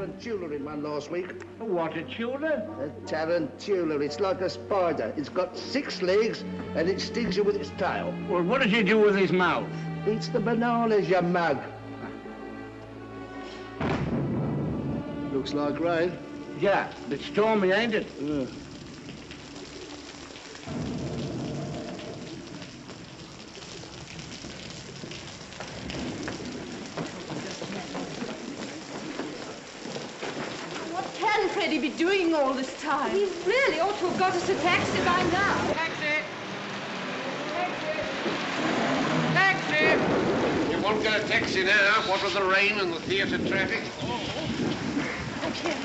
tarantula in one last week. What, a tulip? A tarantula. It's like a spider. It's got 6 legs and it stings you with its tail. Well, what does he do with his mouth? Eats the bananas, you mug. Looks like rain. Yeah, it's stormy, ain't it? Yeah. Freddie be doing all this time? He really ought to have got us a taxi by now. Taxi! Taxi! Taxi! You won't get a taxi now, what with the rain and the theatre traffic. Okay.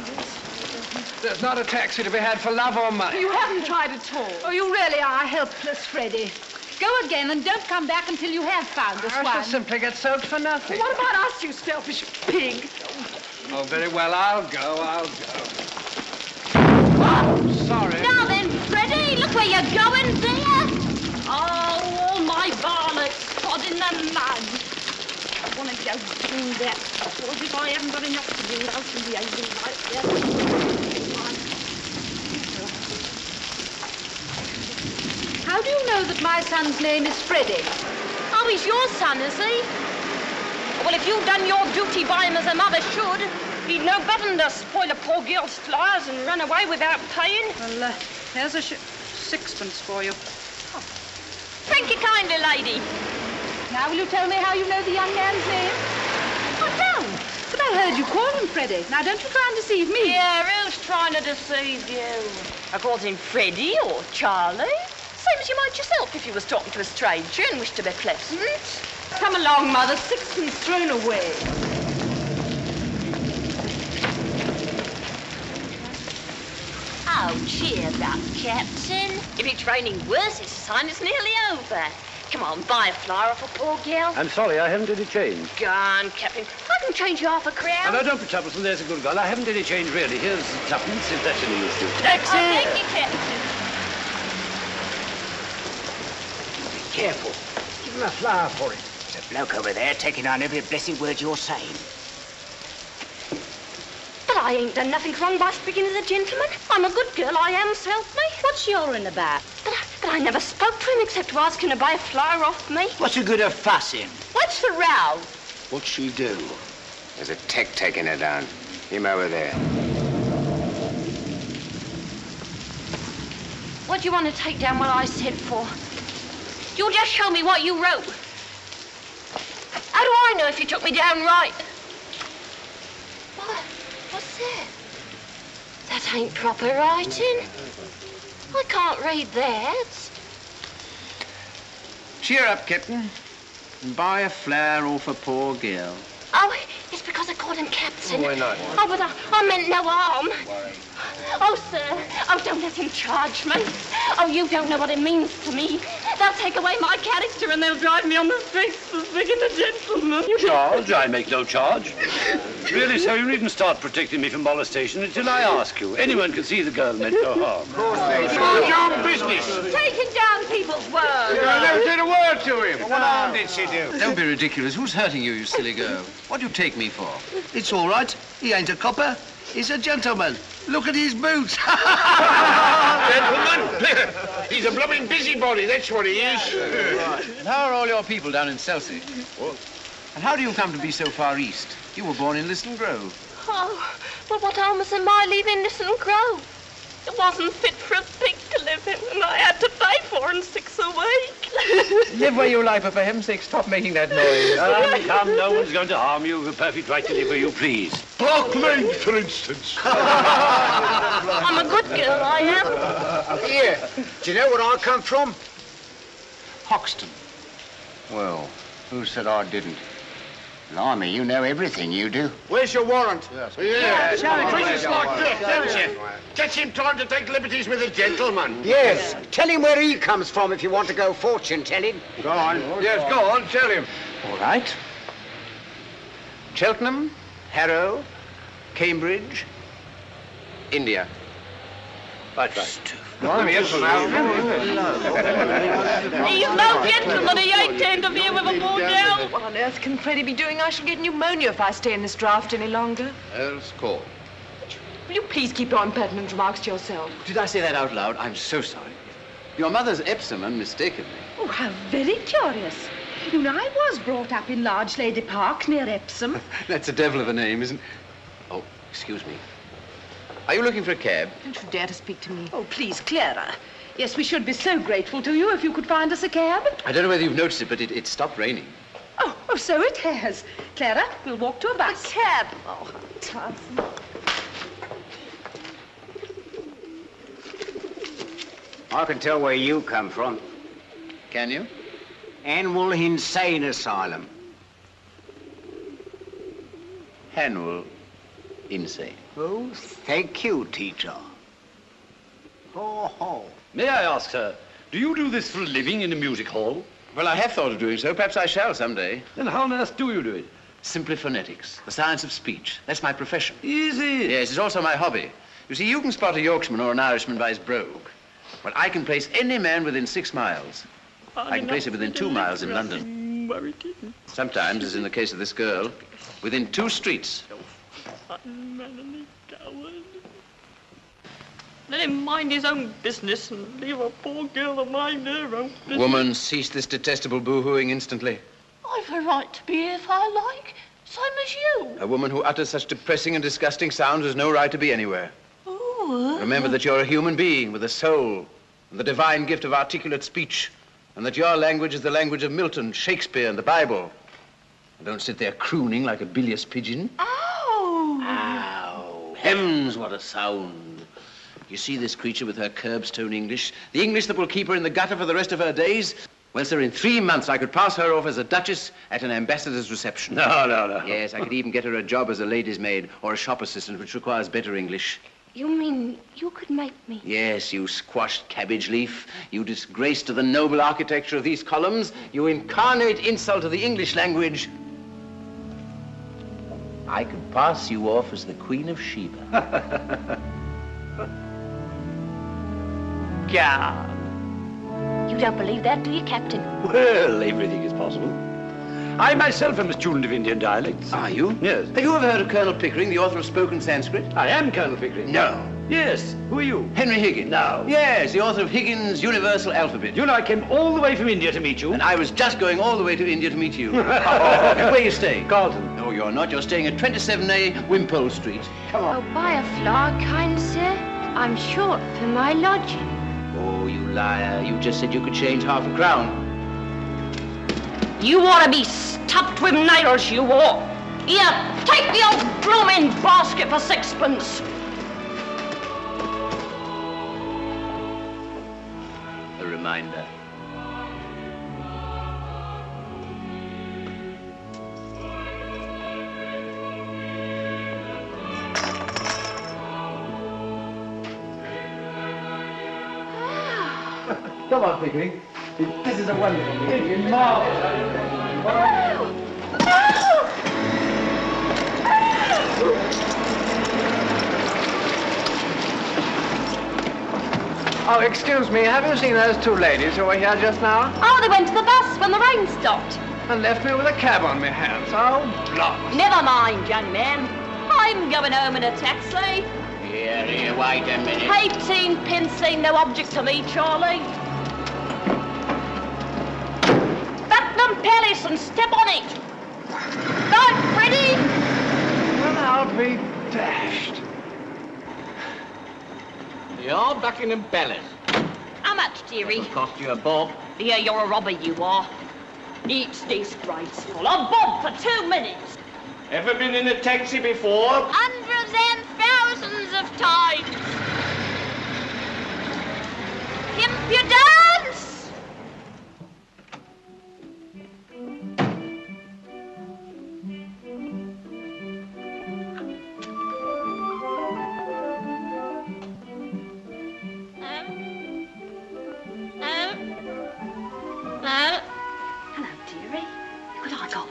There's not a taxi to be had for love or money. You haven't tried at all. Oh, you really are helpless, Freddie. Go again and don't come back until you have found us I one. shall simply get soaked for nothing. What about us, you selfish pig? Oh, very well, I'll go. Oh, sorry. Now then, Freddie, look where you're going there. Oh, all my varlets trod in the mud. I want to go do that. As if I haven't got enough to do out in the open like that. How do you know that my son's name is Freddie? Oh, he's your son, is he? Well, if you'd done your duty by him as a mother should, he'd know better than to spoil a poor girl's flowers and run away without paying. Well, here's a sixpence for you. Oh. Thank you kindly, lady. Now, will you tell me how you know the young man's name? I don't. But I heard you call him Freddie. Now, don't you try and deceive me. Yeah, who's trying to deceive you? I called him Freddie or Charlie. Same as you might yourself if you was talking to a stranger and wished to be pleasant. Come along, Mother. Sixpence thrown away. Oh, cheer up, Captain. If it's raining worse, it's a sign it's nearly over. Come on, buy a flower off a poor girl. I'm sorry, I haven't any change. Go on, Captain. I can change you half a crown. No, don't be troublesome, there's a good girl. I haven't any change, really. Here's tuppence, if that's any use to you. Taxi! Oh, thank you, Captain. Be careful. Give him a flower for it. There's a bloke over there taking on every blessed word you're saying. But I ain't done nothing wrong by speaking to the gentleman. I'm a good girl, I am, so help me. What's your'n about? But I never spoke to him except to ask him to buy a flower off me. What's the good of fussing? What's the row? What'd she do? There's a tech taking her down. Him over there. What do you want to take down what I said for? You'll just show me what you wrote. How do I know if you took me down right? What? What's that? That ain't proper writing. I can't read that. Cheer up, Captain. And buy a flower off a poor girl. Oh, it's because I called him Captain. Oh, why not? Oh, but I meant no harm. Oh, sir. Oh, don't let him charge me. Oh, you don't know what it means to me. They'll take away my character and they'll drive me on the streets for speaking a gentleman. Charge? I make no charge. Really, sir, you needn't start protecting me from molestation until I ask you. Anyone can see the girl meant no harm. Of course they do. Mind your own business. Taking down people's words. I never said a word to him. What harm did she do? Don't be ridiculous. Who's hurting you, you silly girl? What do you take me for? It's all right. He ain't a copper. He's a gentleman. Look at his boots. Gentlemen, he's a blooming busybody, that's what he is. And how are all your people down in Chelsea? What? And how do you come to be so far east? You were born in Liston Grove. Oh, well, what harm was in my leaving Liston Grove? It wasn't fit for a pig to live in, and I had to pay 4 and 6 a week. Live where you like, but for heaven's sake, stop making that noise. Come, no one's going to harm you. You've a perfect right to live where you please. Park Lane, for instance. I'm a good girl, I am. Here, do you know where I come from? Hoxton. Well, who said I didn't? Blimey, you know everything, you do. Where's your warrant? Yeah, treat like this, don't you? Gets him time to take liberties with a gentleman. Yes. Tell him where he comes from if you want to go fortune telling. Go on. Yes, go on, tell him. All right. Cheltenham, Harrow, Cambridge, India. Right, right. Blimey, yes, now. He's no gentleman, he ain't to interfere with a poor girl. What on earth can Freddie be doing? I shall get pneumonia if I stay in this draft any longer. Else call. Will you please keep your impertinent remarks to yourself? Did I say that out loud? I'm so sorry. Your mother's Epsom, unmistakably. Oh, how very curious. You know, I was brought up in Large Lady Park near Epsom. That's a devil of a name, isn't it? Oh, excuse me. Are you looking for a cab? Don't you dare to speak to me. Oh, please, Clara. Yes, we should be so grateful to you if you could find us a cab. I don't know whether you've noticed it, but it stopped raining. Oh, so it has. Clara, we'll walk to a bus. A cab. Oh, tough. I can tell where you come from. Can you? Annual Insane Asylum. Hanwell. Insane. Oh, thank you, teacher. Ho, ho. May I ask, sir, do you do this for a living in a music hall? Well, I have thought of doing so. Perhaps I shall someday. Then how on earth do you do it? Simply phonetics, the science of speech. That's my profession. Easy. Yes, it's also my hobby. You see, you can spot a Yorkshireman or an Irishman by his brogue. Well, I can place any man within 6 miles. I can place him within 2 miles in London. Sometimes, as in the case of this girl, within 2 streets. Let him mind his own business and leave a poor girl to mind her own business. Woman, cease this detestable boo-hooing instantly. I've a right to be here if I like, same as you. A woman who utters such depressing and disgusting sounds has no right to be anywhere. Oh, Remember that you're a human being with a soul and the divine gift of articulate speech, and that your language is the language of Milton, Shakespeare, and the Bible. And don't sit there crooning like a bilious pigeon. Ow! Ow! Heavens, what a sound. You see this creature with her curbstone English, the English that will keep her in the gutter for the rest of her days? Well, sir, in 3 months I could pass her off as a duchess at an ambassador's reception. No. Yes, I could even get her a job as a lady's maid or a shop assistant, which requires better English. You mean you could make me? Yes, you squashed cabbage leaf, you disgrace to the noble architecture of these columns, you incarnate insult to the English language. I could pass you off as the Queen of Sheba. Yeah. You don't believe that, do you, Captain? Well, everything is possible. I myself am a student of Indian dialects. Are you? Yes. Have you ever heard of Colonel Pickering, the author of Spoken Sanskrit? I am Colonel Pickering. No. Yes. Who are you? Henry Higgins. No. Yes, the author of Higgins' Universal Alphabet. You know, I came all the way from India to meet you. And I was just going all the way to India to meet you. Where are you staying? Carlton. No, you're not. You're staying at 27A Wimpole Street. Come on. Oh, buy a flower, kind sir. I'm short for my lodging. Oh, you liar. You just said you could change half a crown. You ought to be stuffed with nails, you ought. Here, take the old blooming basket for 6pence. A reminder. Come on, Pickering. This is a wonderful meeting. Oh, excuse me, have you seen those 2 ladies who were here just now? Oh, they went to the bus when the rain stopped. And left me with a cab on my hands. Oh, blocks. Never mind, young man. I'm going home in a taxi. Here, wait a minute. 18 pence ain't no object to me, Charlie. Buckingham Palace and step on it. Right, Freddie? Well, I'll be dashed. You're Buckingham Palace. How much, dearie? It'll cost you a bob. Yeah, you're a robber, you are. It's disgraceful. A bob for 2 minutes. Ever been in a taxi before? Hundreds and thousands of times. Impudence! No. Hello, dearie. What have I got?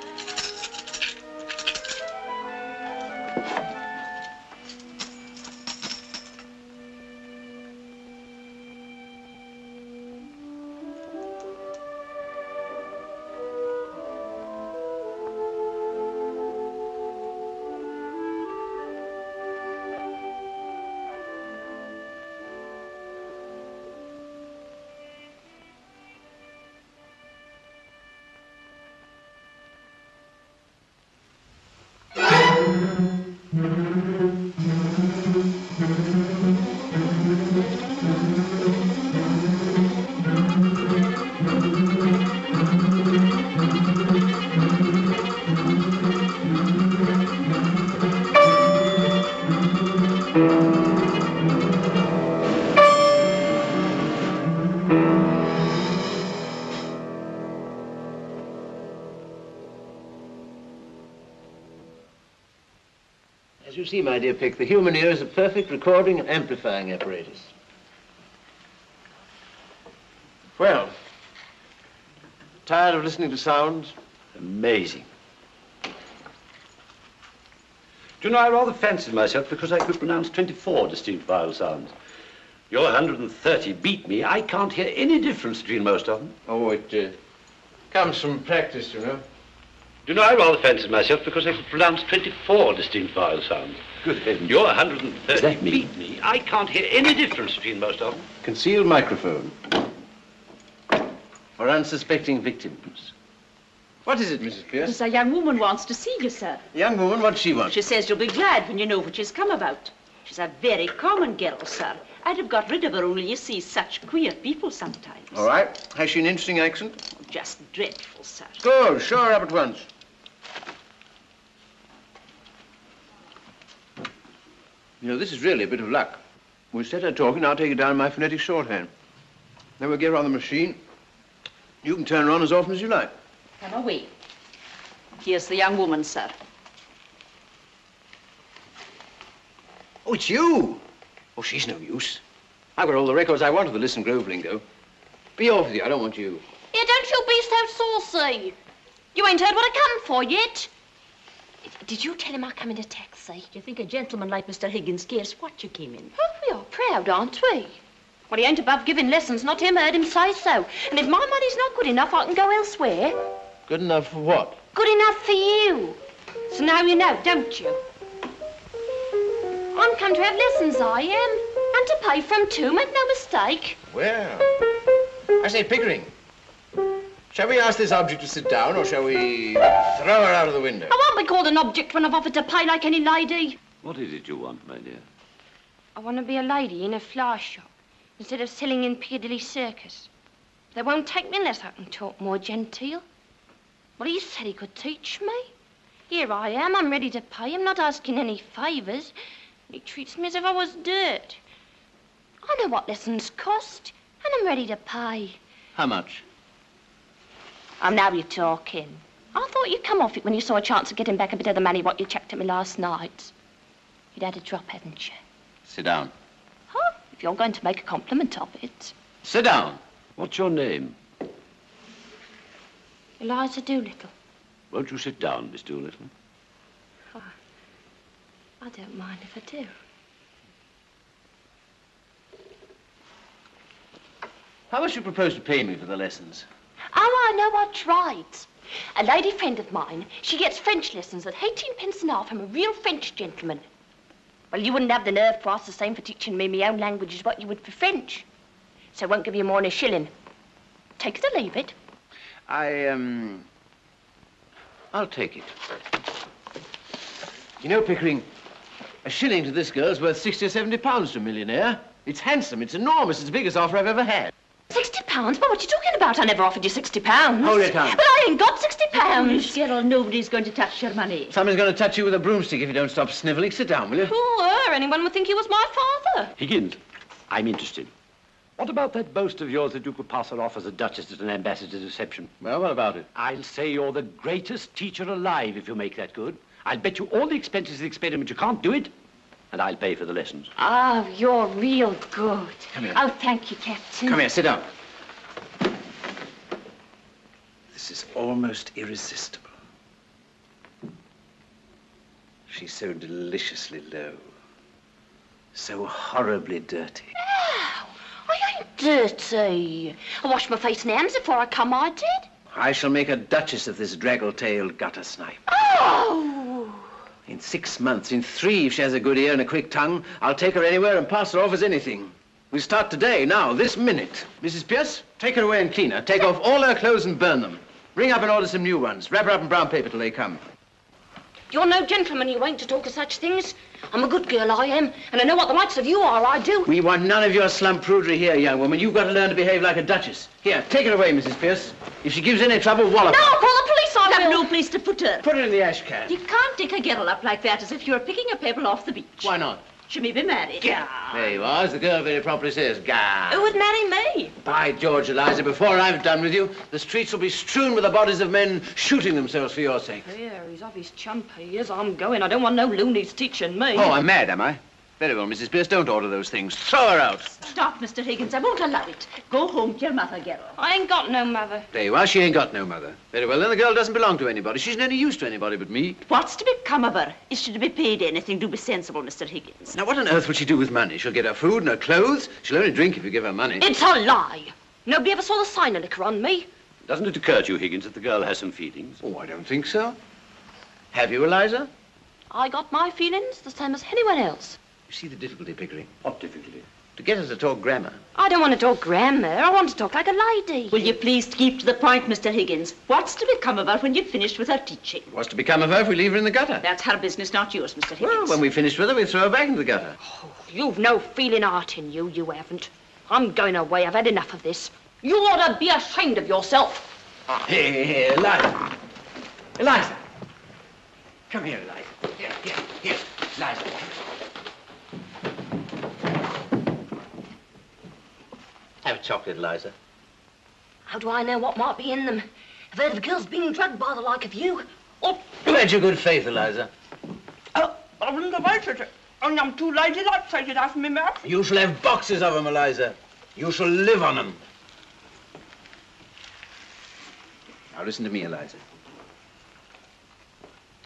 As you see, my dear Pick, the human ear is a perfect recording and amplifying apparatus. Well, tired of listening to sounds? Amazing. Do you know, I rather fancied myself because I could pronounce 24 distinct vowel sounds. Your 130 beat me. I can't hear any difference between most of them. Oh, it comes from practice, you know. Do you know, I rather fancied myself because I could pronounce 24 distinct vowel sounds. Good heavens. Your 130 beat me. I can't hear any difference between most of them. Concealed microphone. For unsuspecting victims. What is it, Mrs. Pierce? Yes, a young woman wants to see you, sir. Young woman, what does she want? She says you'll be glad when you know what she's come about. She's a very common girl, sir. I'd have got rid of her only you see such queer people sometimes. All right. Has she an interesting accent? Just dreadful, sir. Good. Show her up at once. You know, this is really a bit of luck. We set her talking, I'll take it down in my phonetic shorthand. Then we'll get her on the machine. You can turn her on as often as you like. Come away. Here's the young woman, sir. Oh, it's you! Oh, she's no use. I've got all the records I want of the Listen Grove lingo. Be off with you, I don't want you. Yeah, don't you be so saucy. You ain't heard what I come for yet. Did you tell him I come in a taxi? Do you think a gentleman like Mr. Higgins cares what you came in? Oh, we are proud, aren't we? Well, he ain't above giving lessons, not him, heard him say so. And if my money's not good enough, I can go elsewhere. Good enough for what? Good enough for you. So now you know, don't you? I'm come to have lessons, I am. And to pay for 'em too, make no mistake. Well, I say, Pickering, shall we ask this object to sit down, or shall we throw her out of the window? I won't be called an object when I've offered to pay like any lady. What is it you want, my dear? I want to be a lady in a flower shop instead of selling in Piccadilly Circus. They won't take me unless I can talk more genteel. Well, he said he could teach me. Here I am, I'm ready to pay him, not asking any favours. He treats me as if I was dirt. I know what lessons cost, and I'm ready to pay. How much? Now you're talking. I thought you'd come off it when you saw a chance of getting back a bit of the money what you chucked at me last night. You'd had a drop, hadn't you? Sit down. Huh? If you're going to make a compliment of it. Sit down. What's your name? Eliza Doolittle. Won't you sit down, Miss Doolittle? Oh, I don't mind if I do. How much do you propose to pay me for the lessons? Oh, I know what's right. A lady friend of mine, she gets French lessons at 18 pence an hour from a real French gentleman. Well, you wouldn't have the nerve to ask the same for teaching me my own language as what you would for French. So I won't give you more than a shilling. Take it or leave it. I'll take it. You know, Pickering, a shilling to this girl's worth 60 or 70 pounds to a millionaire. It's handsome, it's enormous, it's the biggest offer I've ever had. 60 pounds? But what are you talking about? I never offered you 60 pounds. Hold your tongue. But I ain't got 60 pounds. Miss Gerald, nobody's going to touch your money. Someone's going to touch you with a broomstick if you don't stop sniveling. Sit down, will you? Poor, anyone would think he was my father. Higgins, I'm interested. What about that boast of yours that you could pass her off as a duchess at an ambassador's reception? Well, what about it? I'll say you're the greatest teacher alive if you make that good. I'll bet you all the expenses of the experiment you can't do it, and I'll pay for the lessons. Oh, you're real good. Come here. Oh, thank you, Captain. Come here, sit down. This is almost irresistible. She's so deliciously low. So horribly dirty. Ow, I ain't dirty. I washed my face and hands before I come, I did. I shall make a duchess of this draggle-tailed gutter snipe. Oh! In 6 months, in 3, if she has a good ear and a quick tongue, I'll take her anywhere and pass her off as anything. We start today, now, this minute. Mrs. Pierce, take her away and clean her. Take off all her clothes and burn them. Ring up and order some new ones. Wrap her up in brown paper till they come. You're no gentleman, you ain't, to talk of such things. I'm a good girl, I am, and I know what the likes of you are, I do. We want none of your slum prudery here, young woman. You've got to learn to behave like a duchess. Here, take her away, Mrs. Pierce. If she gives any trouble, wallop her. No, I'll call the police, I Have will. no place to put her. Put her in the ash can. You can't take a girl up like that as if you were picking a pebble off the beach. Why not? She may be married. Yeah. There you are, as the girl very properly says. Gah. Who would marry me? By George, Eliza, before I've done with you, the streets will be strewn with the bodies of men shooting themselves for your sake. Here, he's off his chump. He is. I'm going. I don't want no loonies teaching me. Oh, I'm mad, am I? Very well, Mrs. Pierce, don't order those things. Throw her out. Stop, Mr. Higgins. I won't allow it. Go home to your mother, girl. I ain't got no mother. There you are. She ain't got no mother. Very well, then the girl doesn't belong to anybody. She's no use to anybody but me. What's to become of her? Is she to be paid anything? Do be sensible, Mr. Higgins. Now, what on earth will she do with money? She'll get her food and her clothes. She'll only drink if you give her money. It's a lie. Nobody ever saw the sign of liquor on me. Doesn't it occur to you, Higgins, that the girl has some feelings? Oh, I don't think so. Have you, Eliza? I got my feelings the same as anyone else. You see the difficulty, Pickering? What difficulty? To get her to talk grammar. I don't want to talk grammar. I want to talk like a lady. Will you please keep to the point, Mr. Higgins? What's to become of her when you've finished with her teaching? What's to become of her if we leave her in the gutter? That's her business, not yours, Mr. Higgins. Well, when we've finished with her, we throw her back into the gutter. Oh, you've no feeling heart in you, you haven't. I'm going away. I've had enough of this. You ought to be ashamed of yourself. Here, Eliza. Eliza. Come here, Eliza. Here, Eliza. Have a chocolate, Eliza. How do I know what might be in them? I've heard of girls being drugged by the like of you. Oh, Where's your good faith, Eliza? I wouldn't have answered it. Only I'm too lazy to take it out of my mouth. You shall have boxes of them, Eliza. You shall live on them. Now listen to me, Eliza.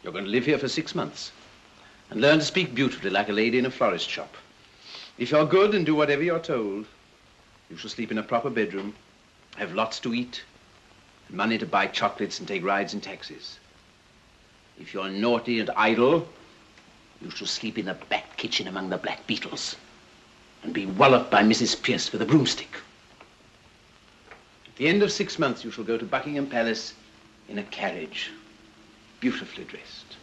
You're going to live here for 6 months and learn to speak beautifully like a lady in a florist shop. If you're good and do whatever you're told, you shall sleep in a proper bedroom, have lots to eat, and money to buy chocolates and take rides in taxis. If you're naughty and idle, you shall sleep in the back kitchen among the black beetles and be walloped by Mrs. Pierce with a broomstick. At the end of 6 months, you shall go to Buckingham Palace in a carriage, beautifully dressed.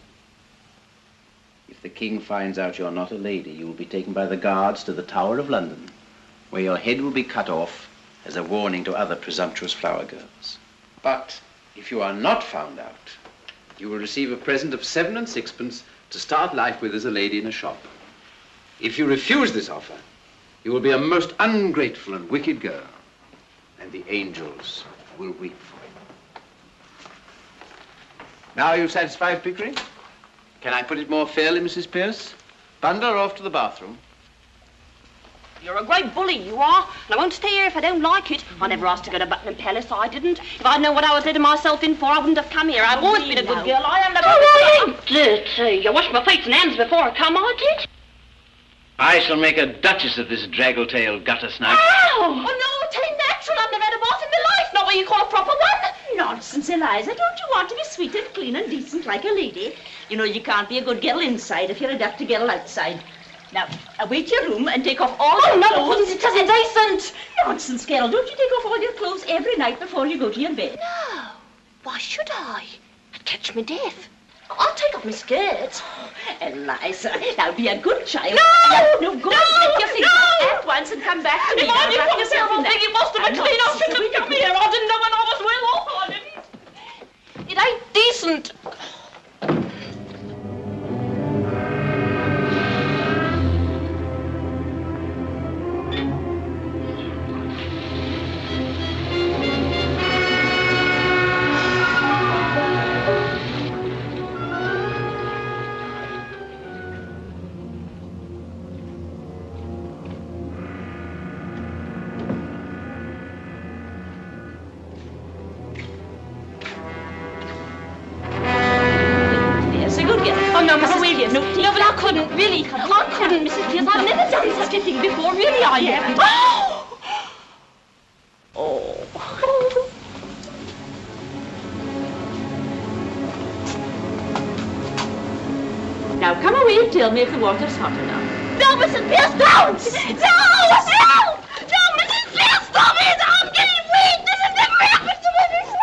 If the king finds out you're not a lady, you will be taken by the guards to the Tower of London, where your head will be cut off as a warning to other presumptuous flower girls. But if you are not found out, you will receive a present of 7 and 6pence to start life with as a lady in a shop. If you refuse this offer, you will be a most ungrateful and wicked girl, and the angels will weep for you. Now are you satisfied, Pickering? Can I put it more fairly, Mrs. Pierce? Bundle her off to the bathroom. You're a great bully, you are. And I won't stay here if I don't like it. I never asked to go to Buckingham Palace, I didn't. If I'd known what I was letting myself in for, I wouldn't have come here. I've always been a good girl. I am never... You washed my face and hands before I come, I did. I shall make a duchess of this draggle-tailed gutter snipe. Ow! Oh, no, it ain't natural. I've never had a bath in my life. Not what you call a proper one. Nonsense, Eliza. Don't you want to be sweet and clean and decent like a lady? You know you can't be a good girl inside if you're a dirty girl outside. Now, away to your room and take off all your clothes. It isn't decent. Nonsense, girl. Don't you take off all your clothes every night before you go to your bed? No. Why should I? I'd catch me death. I'll take off my skirts. Eliza, now be a good child. No, go and get your things off at once and come back to me. If I didn't want to say I think it must have been clean. I shouldn't have come here. I didn't know when I was well off. I didn't. It ain't decent. No, but I couldn't, really. I couldn't, Mrs. Pierce. I've never done such a thing before. Really, I haven't. Oh. Now come away and tell me if the water's hot enough. No, Mrs. Pierce, don't! No! Mrs. Pierce, stop it! I'm getting weak! This has never happened to me before!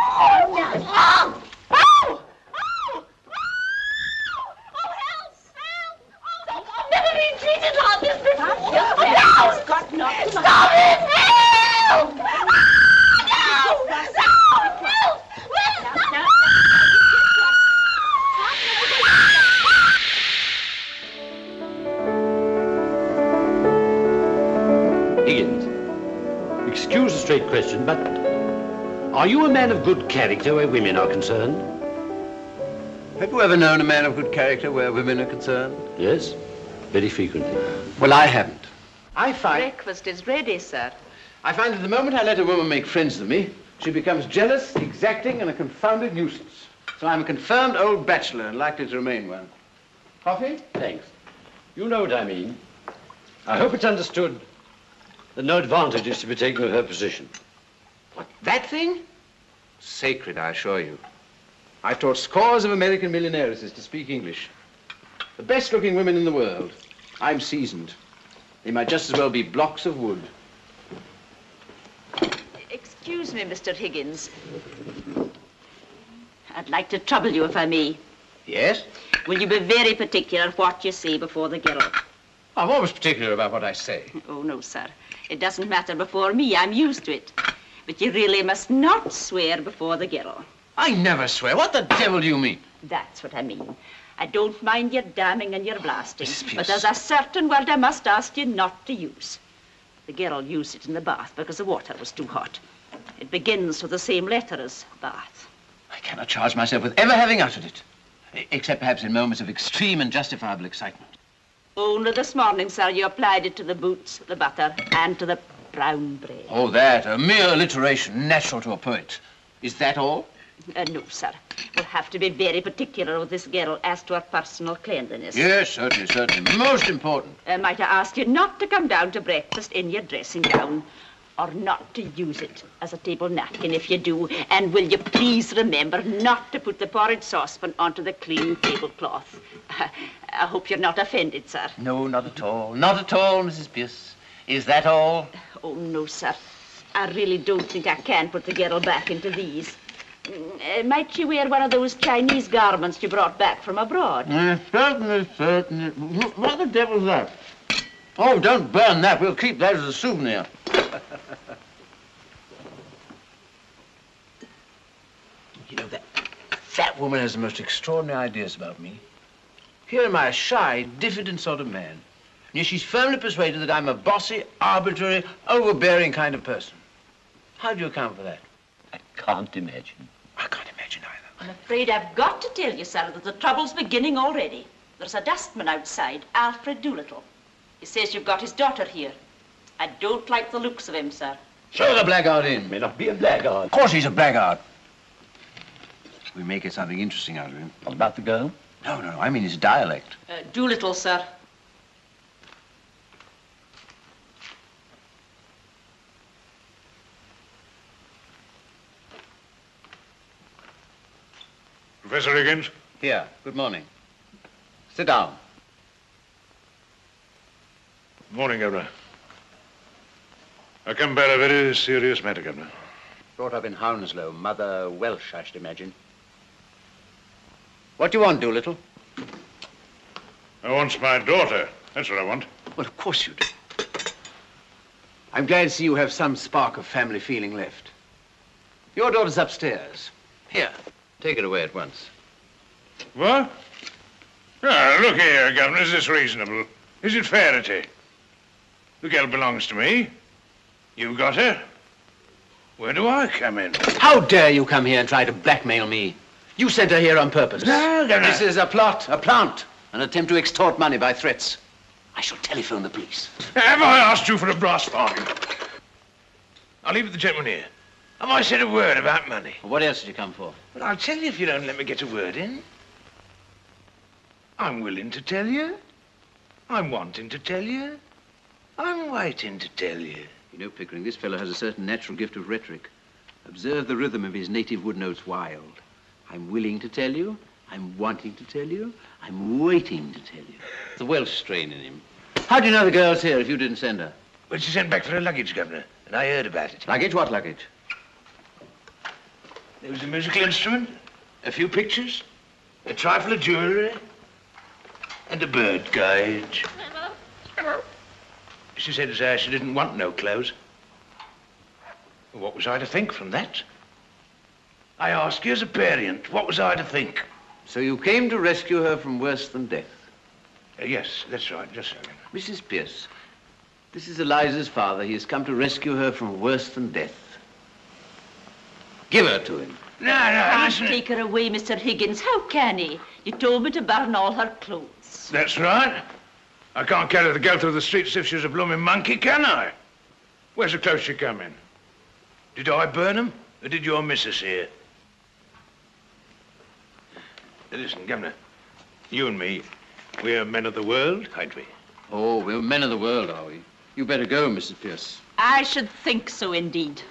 Oh! I've never been treated like this before! No! Stop it! Help! No! question, but are you a man of good character where women are concerned? Have you ever known a man of good character where women are concerned? Yes, very frequently. Well, I haven't. I find Breakfast is ready, sir. that the moment I let a woman make friends with me, she becomes jealous, exacting, and a confounded nuisance. So I'm a confirmed old bachelor and likely to remain one. Coffee? Thanks. You know what I mean. I hope it's understood that no advantage is to be taken of her position. What, that thing? Sacred, I assure you. I've taught scores of American millionairesses to speak English. The best-looking women in the world. I'm seasoned. They might just as well be blocks of wood. Excuse me, Mr. Higgins. I'd like to trouble you if I may. Yes? Will you be very particular what you say before the girl? I'm always particular about what I say. Oh, no, sir. It doesn't matter before me. I'm used to it. But you really must not swear before the girl. I never swear. What the devil do you mean? That's what I mean. I don't mind your damning and your blasting. Mrs. Pierce. But there's a certain word I must ask you not to use. The girl used it in the bath because the water was too hot. It begins with the same letter as bath. I cannot charge myself with ever having uttered it. Except perhaps in moments of extreme and justifiable excitement. Only this morning, sir, you applied it to the boots, the butter, and to the brown bread. Oh, that, a mere alliteration, natural to a poet. Is that all? No, sir. We'll have to be very particular with this girl as to her personal cleanliness. Yes, certainly, certainly. Most important. Might I ask you not to come down to breakfast in your dressing gown, or not to use it as a table napkin if you do, and will you please remember not to put the porridge saucepan onto the clean tablecloth. I hope you're not offended, sir. No, not at all. Not at all, Mrs. Pierce. Is that all? Oh, no, sir. I really don't think I can put the girl back into these. Might she wear one of those Chinese garments you brought back from abroad? Certainly, certainly. What the devil's that? Oh, don't burn that. We'll keep that as a souvenir. You know, that woman has the most extraordinary ideas about me. Here am I, a shy, diffident sort of man. Yet she's firmly persuaded that I'm a bossy, arbitrary, overbearing kind of person. How do you account for that? I can't imagine. I can't imagine either. I'm afraid I've got to tell you, sir, that the trouble's beginning already. There's a dustman outside, Alfred Doolittle. He says you've got his daughter here. I don't like the looks of him, sir. Show the blackguard in. May not be a blackguard. Of course he's a blackguard. We may get something interesting out of him. What about the girl? No, I mean his dialect. Doolittle, sir. Professor Higgins? Here, good morning. Sit down. Morning, Governor. I come about a very serious matter, Governor. Brought up in Hounslow, mother Welsh, I should imagine. What do you want, Doolittle? I want my daughter. That's what I want. Well, of course you do. I'm glad to see you have some spark of family feeling left. Your daughter's upstairs. Here, take it away at once. What? Ah, look here, Governor, is this reasonable? Is it fair to take? The girl belongs to me. You got her. Where do I come in? How dare you come here and try to blackmail me? You sent her here on purpose. No, Governor. This is a plot, a plant, an attempt to extort money by threats. I shall telephone the police. Have I asked you for a brass farthing? I'll leave it to the gentleman here. Have I said a word about money? Well, what else did you come for? Well, I'll tell you if you don't let me get a word in. I'm willing to tell you. I'm wanting to tell you. I'm waiting to tell you. You know, Pickering, this fellow has a certain natural gift of rhetoric. Observe the rhythm of his native wood notes wild. I'm willing to tell you. I'm wanting to tell you. I'm waiting to tell you. The Welsh strain in him. How do you know the girl's here if you didn't send her? Well, she sent back for her luggage, Governor, and I heard about it. Luggage? What luggage? There was a musical instrument, a few pictures, a trifle of jewellery, and a bird cage. She said she didn't want no clothes. Well, what was I to think from that? I ask you as a parent, what was I to think? So you came to rescue her from worse than death? Yes, that's right, just so. Mrs. Pierce, this is Eliza's father. He has come to rescue her from worse than death. Give her to him. No, Can't listen. take her away, Mr. Higgins. How can he? You told me to burn all her clothes. That's right. I can't carry the girl through the streets if she's a blooming monkey, can I? Where's the clothes she come in? Did I burn them, or did your missus here? Listen, Governor, you and me, we're men of the world, ain't we? Oh, we're men of the world, are we? You better go, Mrs. Pierce. I should think so, indeed.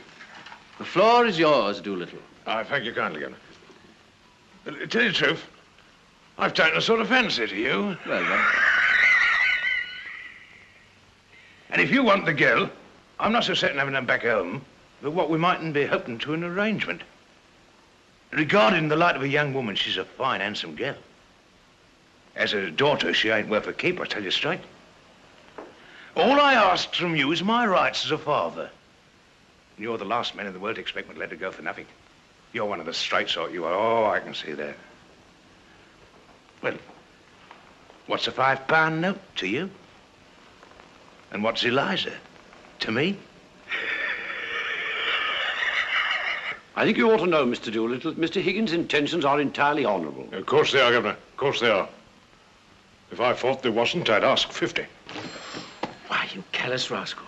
The floor is yours, Doolittle. I thank you kindly, Governor. Tell you the truth, I've taken a sort of fancy to you. Well, then. And if you want the girl, I'm not so certain having them back home, but what we mightn't be hoping to an arrangement. Regarded in the light of a young woman, she's a fine, handsome girl. As a daughter, she ain't worth a keep, I tell you straight. All I ask from you is my rights as a father. And you're the last man in the world to expect me to let her go for nothing. You're one of the straight sort, you are. Oh, I can see that. Well, what's a £5 note to you? And what's Eliza to me? I think you ought to know, Mr. Doolittle, that Mr. Higgins' intentions are entirely honourable. Of course they are, Governor. Of course they are. If I thought there wasn't, I'd ask 50. Why, you callous rascal.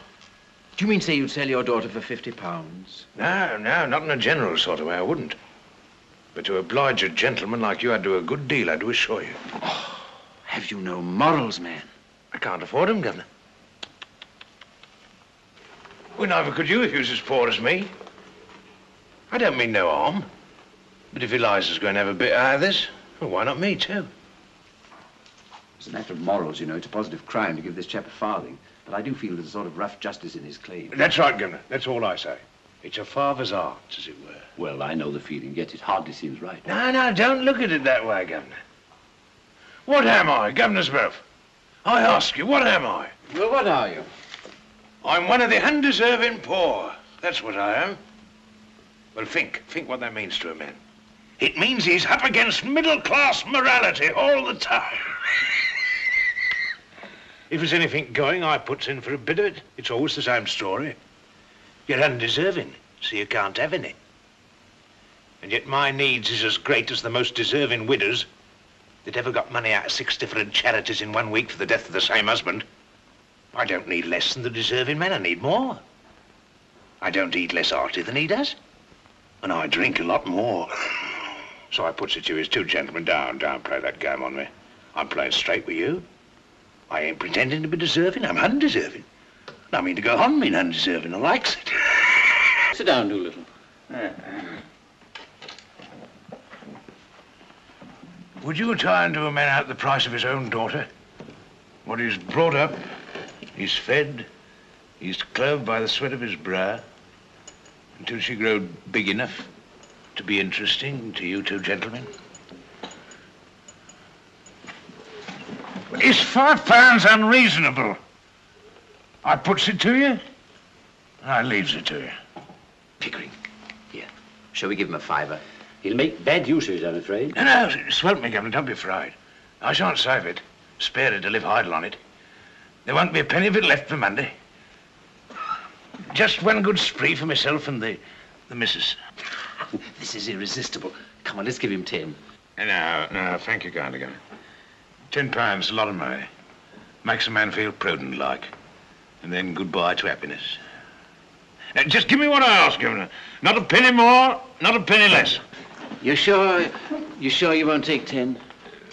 Do you mean say you'd sell your daughter for £50? No, not in a general sort of way, I wouldn't. But to oblige a gentleman like you, I'd do a good deal, I do assure you. Oh, have you no morals, man? I can't afford them, Governor. Well, neither could you if you was as poor as me. I don't mean no harm. But if Eliza's going to have a bit out of this, well, why not me, too? As a matter of morals, you know, it's a positive crime to give this chap a farthing. But I do feel there's a sort of rough justice in his claim. That's right, Governor. That's all I say. It's a father's art, as it were. Well, I know the feeling, yet it hardly seems right. No, don't look at it that way, Governor. What am I, Governor's Buff? I ask you, what am I? Well, what are you? I'm one of the undeserving poor. That's what I am. Well, think what that means to a man. It means he's up against middle-class morality all the time. If there's anything going, I puts in for a bit of it. It's always the same story. You're undeserving, so you can't have any. And yet my needs is as great as the most deserving widows that ever got money out of 6 different charities in 1 week for the death of the same husband. I don't need less than the deserving man, I need more. I don't eat less hearty than he does. And I drink a lot more. So I puts it to you as two gentlemen, don't play that game on me. I'm playing straight with you. I ain't pretending to be deserving, I'm undeserving. And I mean to go on being undeserving, I likes it. Sit down, Doolittle. Would you try and do a man out the price of his own daughter? What he's brought up, he's fed, he's clothed by the sweat of his brow, until she growed big enough to be interesting to you two gentlemen? Is £5 unreasonable? I puts it to you, and I leaves it to you. Pickering, here. Shall we give him a £5? He'll make bad use of it, I'm afraid. No, swelp me, Governor, don't be afraid. I shan't save it. Spare it to live idle on it. There won't be a penny of it left for Monday. Just one good spree for myself and the missus. This is irresistible. Come on, let's give him 10. No, thank you kindly, Governor. £10's a lot of money. Makes a man feel prudent like. And then goodbye to happiness. Now, just give me what I ask, Governor. Not a penny more, not a penny less. You sure you won't take 10?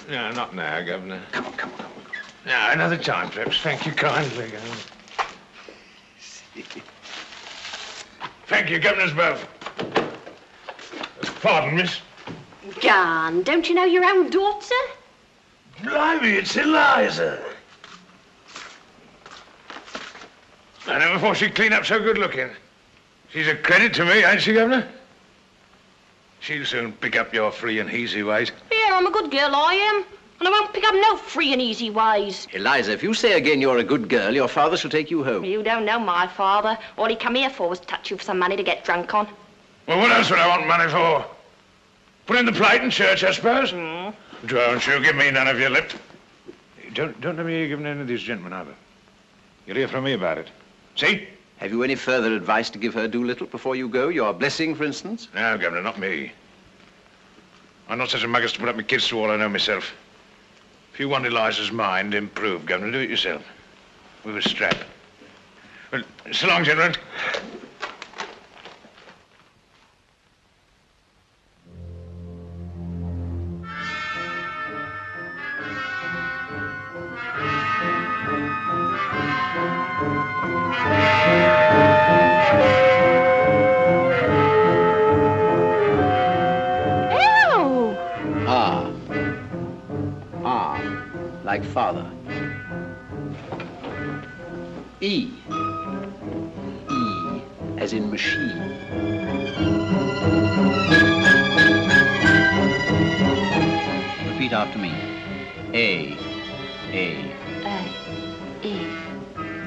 No, not now, Governor. Come on. No, another time, perhaps. Thank you kindly, Governor. Thank you, Governor's both. Pardon, miss. John, don't you know your own daughter? Blimey, it's Eliza. I never thought she'd clean up so good looking. She's a credit to me, ain't she, Governor? She'll soon pick up your free and easy ways. Yeah, I'm a good girl, I am. And I won't pick up no free and easy ways. Eliza, if you say again you're a good girl, your father shall take you home. You don't know my father. All he come here for was to touch you for some money to get drunk on. Well, what else would I want money for? Put in the plate in church, I suppose. Don't you give me none of your lip. Don't let me hear you giving any of these gentlemen either. You'll hear from me about it. See? Have you any further advice to give her, Doolittle, before you go? Your blessing, for instance? No, Governor, not me. I'm not such a mug as to put up my kids to all I know myself. If you want Eliza's mind improved, Governor, do it yourself. With a strap. Well, so long, gentlemen. Like father. E. E, as in machine. Repeat after me. A. A. E.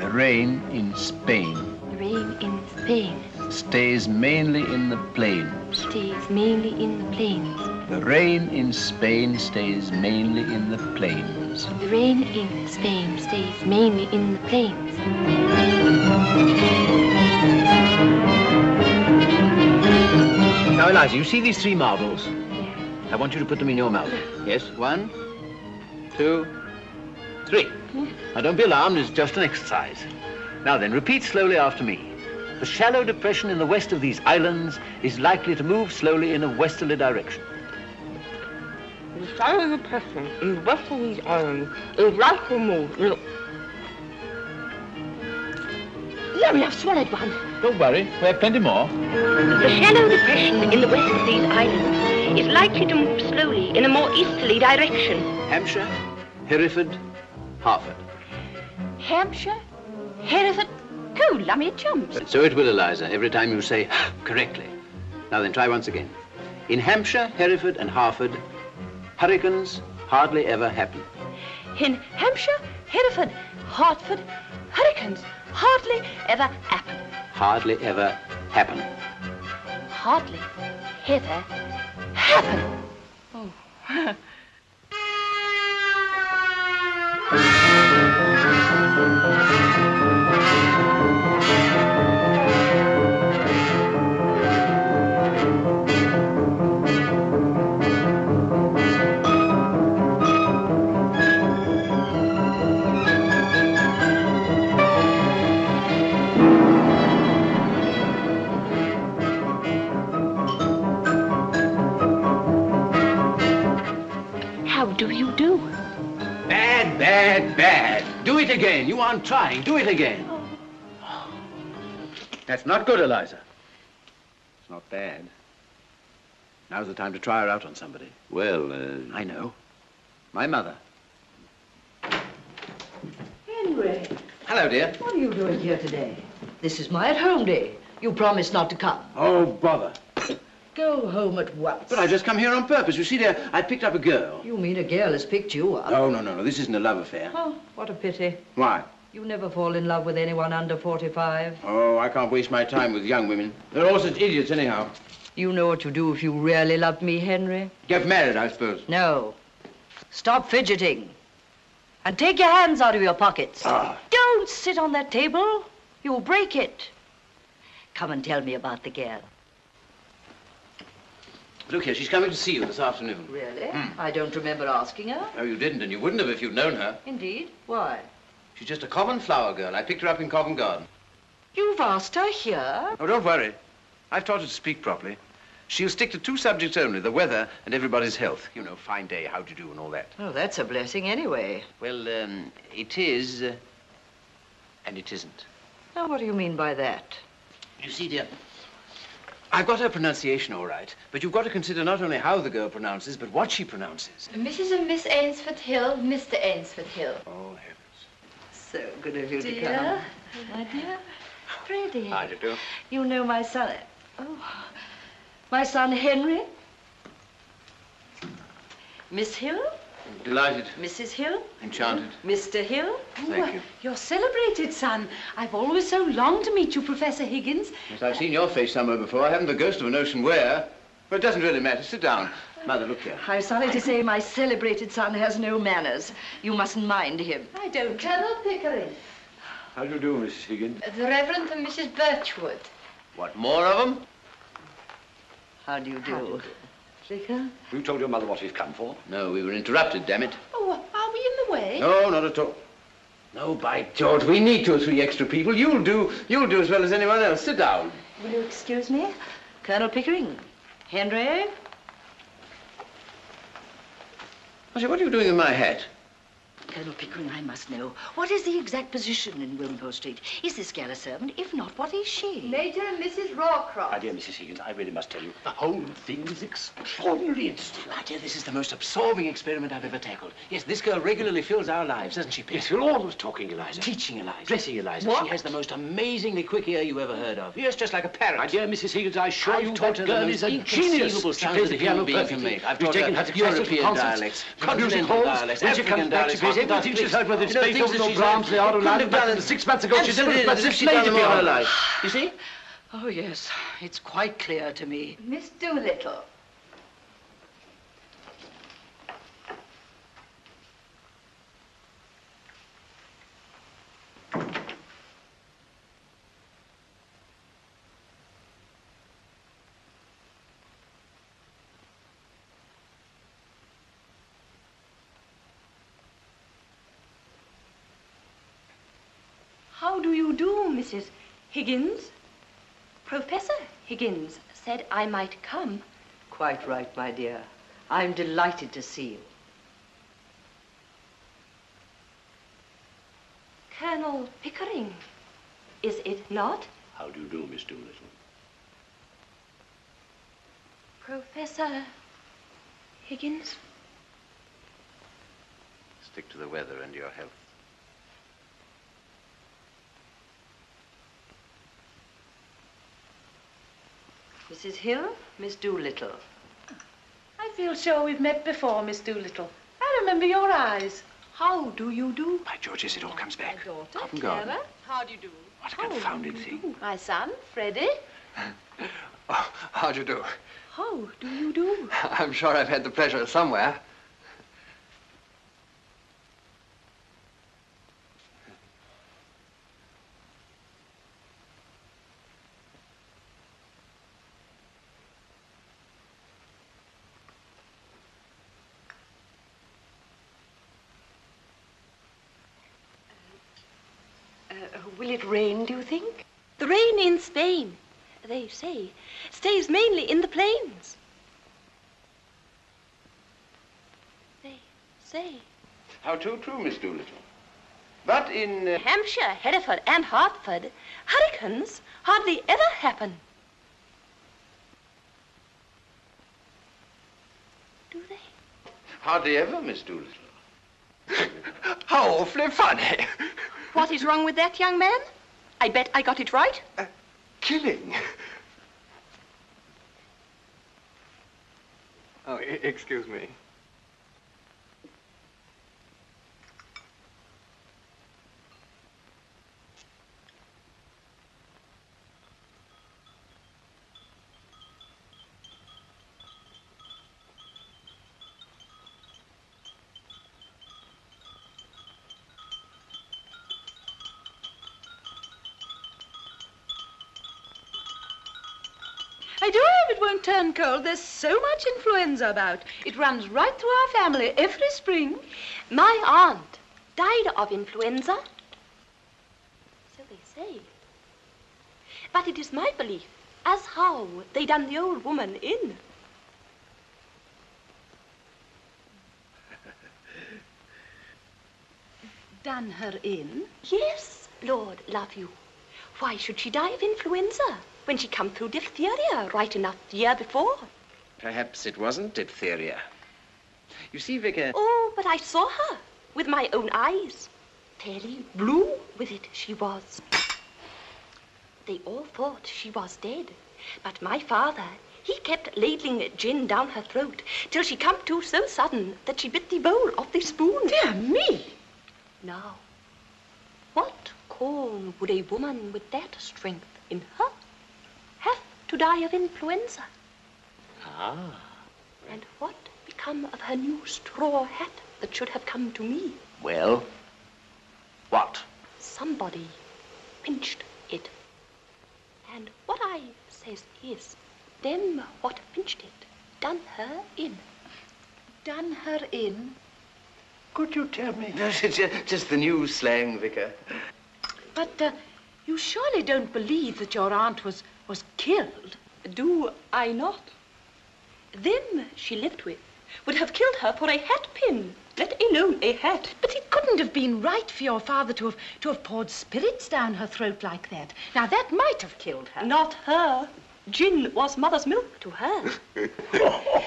The rain in Spain. The rain in Spain. Stays mainly in the plains. Stays mainly in the plains. The rain in Spain stays mainly in the plains. The rain in Spain stays mainly in the plains. Now, Eliza, you see these 3 marbles? I want you to put them in your mouth. Yes, 1, 2, 3. Now, don't be alarmed, it's just an exercise. Now then, repeat slowly after me. The shallow depression in the west of these islands is likely to move slowly in a westerly direction. The shallow depression in the west of these islands is likely to move. Larry, I've swallowed one. Don't worry, we have plenty more. The shallow depression in the west of these islands is likely to move slowly in a more easterly direction. Hampshire, Hereford, Hartford. Hampshire, Hereford, cool, lummy chums. So it will, Eliza, every time you say correctly. Now then, try once again. In Hampshire, Hereford, and Hartford, hurricanes hardly ever happen. In Hampshire, Hereford, Hartford, hurricanes hardly ever happen. Hardly ever happen. Hardly ever happen. Oh. Bad. Do it again. You aren't trying. Do it again. That's not good, Eliza. It's not bad. Now's the time to try her out on somebody. Well, I know. My mother. Henry. Hello, dear. What are you doing here today? This is my at-home day. You promised not to come. Oh, bother. Go home at once. But I just come here on purpose. You see, dear, I picked up a girl. You mean a girl has picked you up? No. This isn't a love affair. Oh, what a pity. Why? You never fall in love with anyone under 45. Oh, I can't waste my time with young women. They're all such idiots, anyhow. You know what you do if you really love me, Henry? Get married, I suppose. No. Stop fidgeting. And take your hands out of your pockets. Don't sit on that table. You'll break it. Come and tell me about the girl. Look here, she's coming to see you this afternoon. Really? I don't remember asking her. No, you didn't, and you wouldn't have if you'd known her. Indeed? Why? She's just a common flower girl. I picked her up in Covent Garden. You've asked her here? Oh, don't worry. I've taught her to speak properly. She'll stick to 2 subjects only, the weather and everybody's health. You know, fine day, how do you do, and all that. Oh, that's a blessing anyway. Well, it is, and it isn't. Now, what do you mean by that? You see, dear, I've got her pronunciation all right, but you've got to consider not only how the girl pronounces, but what she pronounces. Mrs. and Miss Ainsford Hill, Mr. Ainsford Hill. Oh, heavens. So good of you to Dear, come. my dear, pretty. How do you do? You know my son. Oh, my son Henry. Miss Hill. Delighted. Mrs. Hill. Enchanted. Mr. Hill. Thank you. You're celebrated, son. I've always so longed to meet you, Professor Higgins. Yes, I've seen your face somewhere before. I haven't the ghost of a notion where. But it doesn't really matter. Sit down. Mother, look here. I'm sorry to say my celebrated son has no manners. You mustn't mind him. I don't. Colonel Pickering. How do you do, Mrs. Higgins? The Reverend and Mrs. Birchwood. What, more of them? How do you do? Flicker? You told your mother what we've come for? No, we were interrupted, damn it. Oh, are we in the way? No, not at all. No, by George, we need 2 or 3 extra people. You'll do as well as anyone else. Sit down. Will you excuse me? Colonel Pickering. Henry? Marcia, what are you doing with my hat? Colonel Pickering, I must know. What is the exact position in Wimpole Street? Is this gal a servant? If not, what is she? Major and Mrs. Rawcroft. My dear Mrs. Higgins, I really must tell you, the whole thing is extraordinarily interesting. My dear, this is the most absorbing experiment I've ever tackled. Yes, this girl regularly fills our lives, doesn't she, Pip? Yes, we're always talking, Eliza. Teaching Eliza, dressing Eliza. What? She has the most amazingly quick ear you ever heard of. Yes, just like a parrot. My dear Mrs. Higgins, I assure I've you taught that her the girl most is a inconceivable genius. She sounds plays that the a human piano being can perfectly. make. I've We've taught taken her her to classical European concerts, dialects, music continental halls. dialects, When she comes African back, dialects, she plays everything continental she's heard, whether it's You know, things Beethoven that or she's Brahms, learned. the Ardo Couldn't have Line, done but 6 months ago she never Absolutely, but as if she'd displayed done the them all her piano. life. You see? Oh, yes. It's quite clear to me. Miss Doolittle. How do you do, Mrs. Higgins? Professor Higgins said I might come. Quite right, my dear. I'm delighted to see you. Colonel Pickering, is it not? How do you do, Miss Doolittle? Professor Higgins? Stick to the weather and your health. Mrs. Hill, Miss Doolittle. I feel sure we've met before, Miss Doolittle. I remember your eyes. How do you do? By George, yes, it all comes back. My daughter, Covent Garden. Clara. How do you do? What a confounded thing. My son, Freddie. Oh, how do you do? How do you do? I'm sure I've had the pleasure somewhere. Will it rain, do you think? The rain in Spain, they say, stays mainly in the plains. They say. How too true, Miss Doolittle. But in Hampshire, Hereford, and Hartford, hurricanes hardly ever happen. Do they? hardly ever, Miss Doolittle. How awfully funny. What is wrong with that, young man? I bet I got it right. Killing. Oh, excuse me. I do hope it won't turn cold. There's so much influenza about. It runs right through our family every spring. My aunt died of influenza. So they say. But it is my belief as how they done the old woman in. Done her in? Yes, Lord love you. Why should she die of influenza when she come through diphtheria right enough the year before? Perhaps it wasn't diphtheria. You see, Vicar... Oh, but I saw her with my own eyes. Fairly blue with it she was. They all thought she was dead. But my father, he kept ladling gin down her throat till she come to so sudden that she bit the bowl off the spoon. Dear me! Now, what call would a woman with that strength in her have to die of influenza? Ah. And what become of her new straw hat that should have come to me? Well, what? Somebody pinched it. And what I says is, them what pinched it done her in. Done her in? Could you tell me? No, just the new slang, Vicar. But you surely don't believe that your aunt was killed? Do I not? Them she lived with would have killed her for a hat pin, let alone a hat. But it couldn't have been right for your father to have poured spirits down her throat like that. Now, that might have killed her. Not her. Gin was mother's milk to her.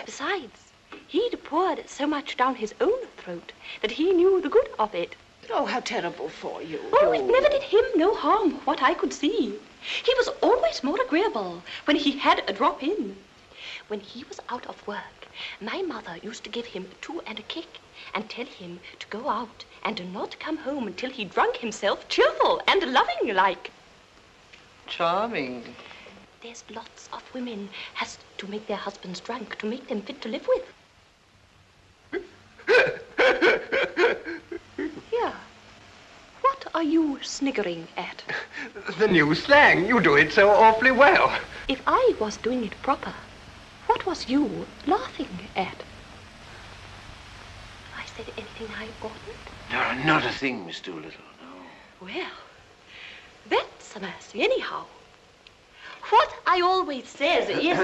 Besides, he'd poured so much down his own throat that he knew the good of it. Oh, how terrible for you. Oh, it never did him no harm, what I could see. He was always more agreeable when he had a drop in. When he was out of work, my mother used to give him a 2 and a kick and tell him to go out and to not come home until he drunk himself cheerful and loving like. Charming. There's lots of women has to make their husbands drunk to make them fit to live with. Yeah. What are you sniggering at? The new slang. You do it so awfully well. If I was doing it proper, what was you laughing at? I said anything I oughtn't? No, not a thing, Miss Doolittle, no. Well, that's a mercy anyhow. What I always says is...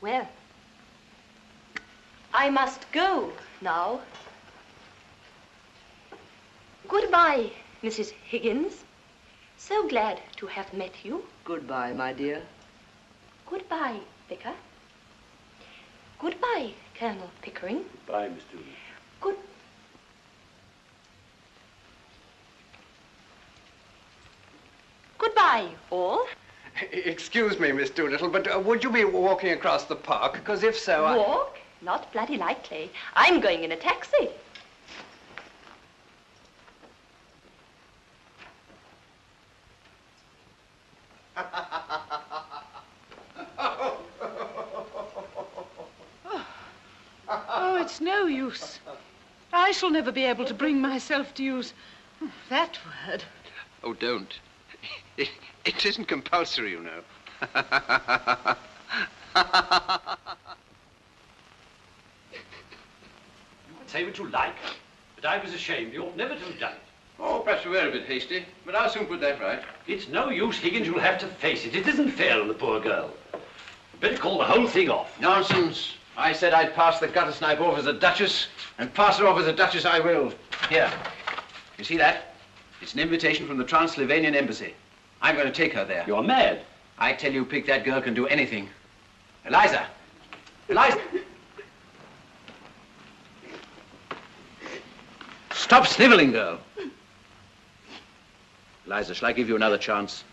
Well, I must go now. Goodbye, Mrs. Higgins. So glad to have met you. Goodbye, my dear. Goodbye, Vicar. Goodbye, Colonel Pickering. Goodbye, Miss Doolittle. Goodbye, all. Excuse me, Miss Doolittle, but would you be walking across the park? Because if so, Walk? Not bloody likely. I'm going in a taxi. Oh, it's no use. I shall never be able to bring myself to use that word. Oh, don't. It isn't compulsory, you know. You can say what you like, but I was ashamed. You ought never to have done it. Oh, perhaps we were a bit hasty, but I'll soon put that right. It's no use, Higgins. You'll have to face it. It isn't fair on the poor girl. Better call the whole thing off. Nonsense. I said I'd pass the gutter snipe off as a duchess, and pass her off as a duchess I will. Here. You see that? It's an invitation from the Transylvanian embassy. I'm going to take her there. You're mad. I tell you, Pig, that girl can do anything. Eliza! Eliza! Stop sniveling, girl. Eliza, shall I give you another chance?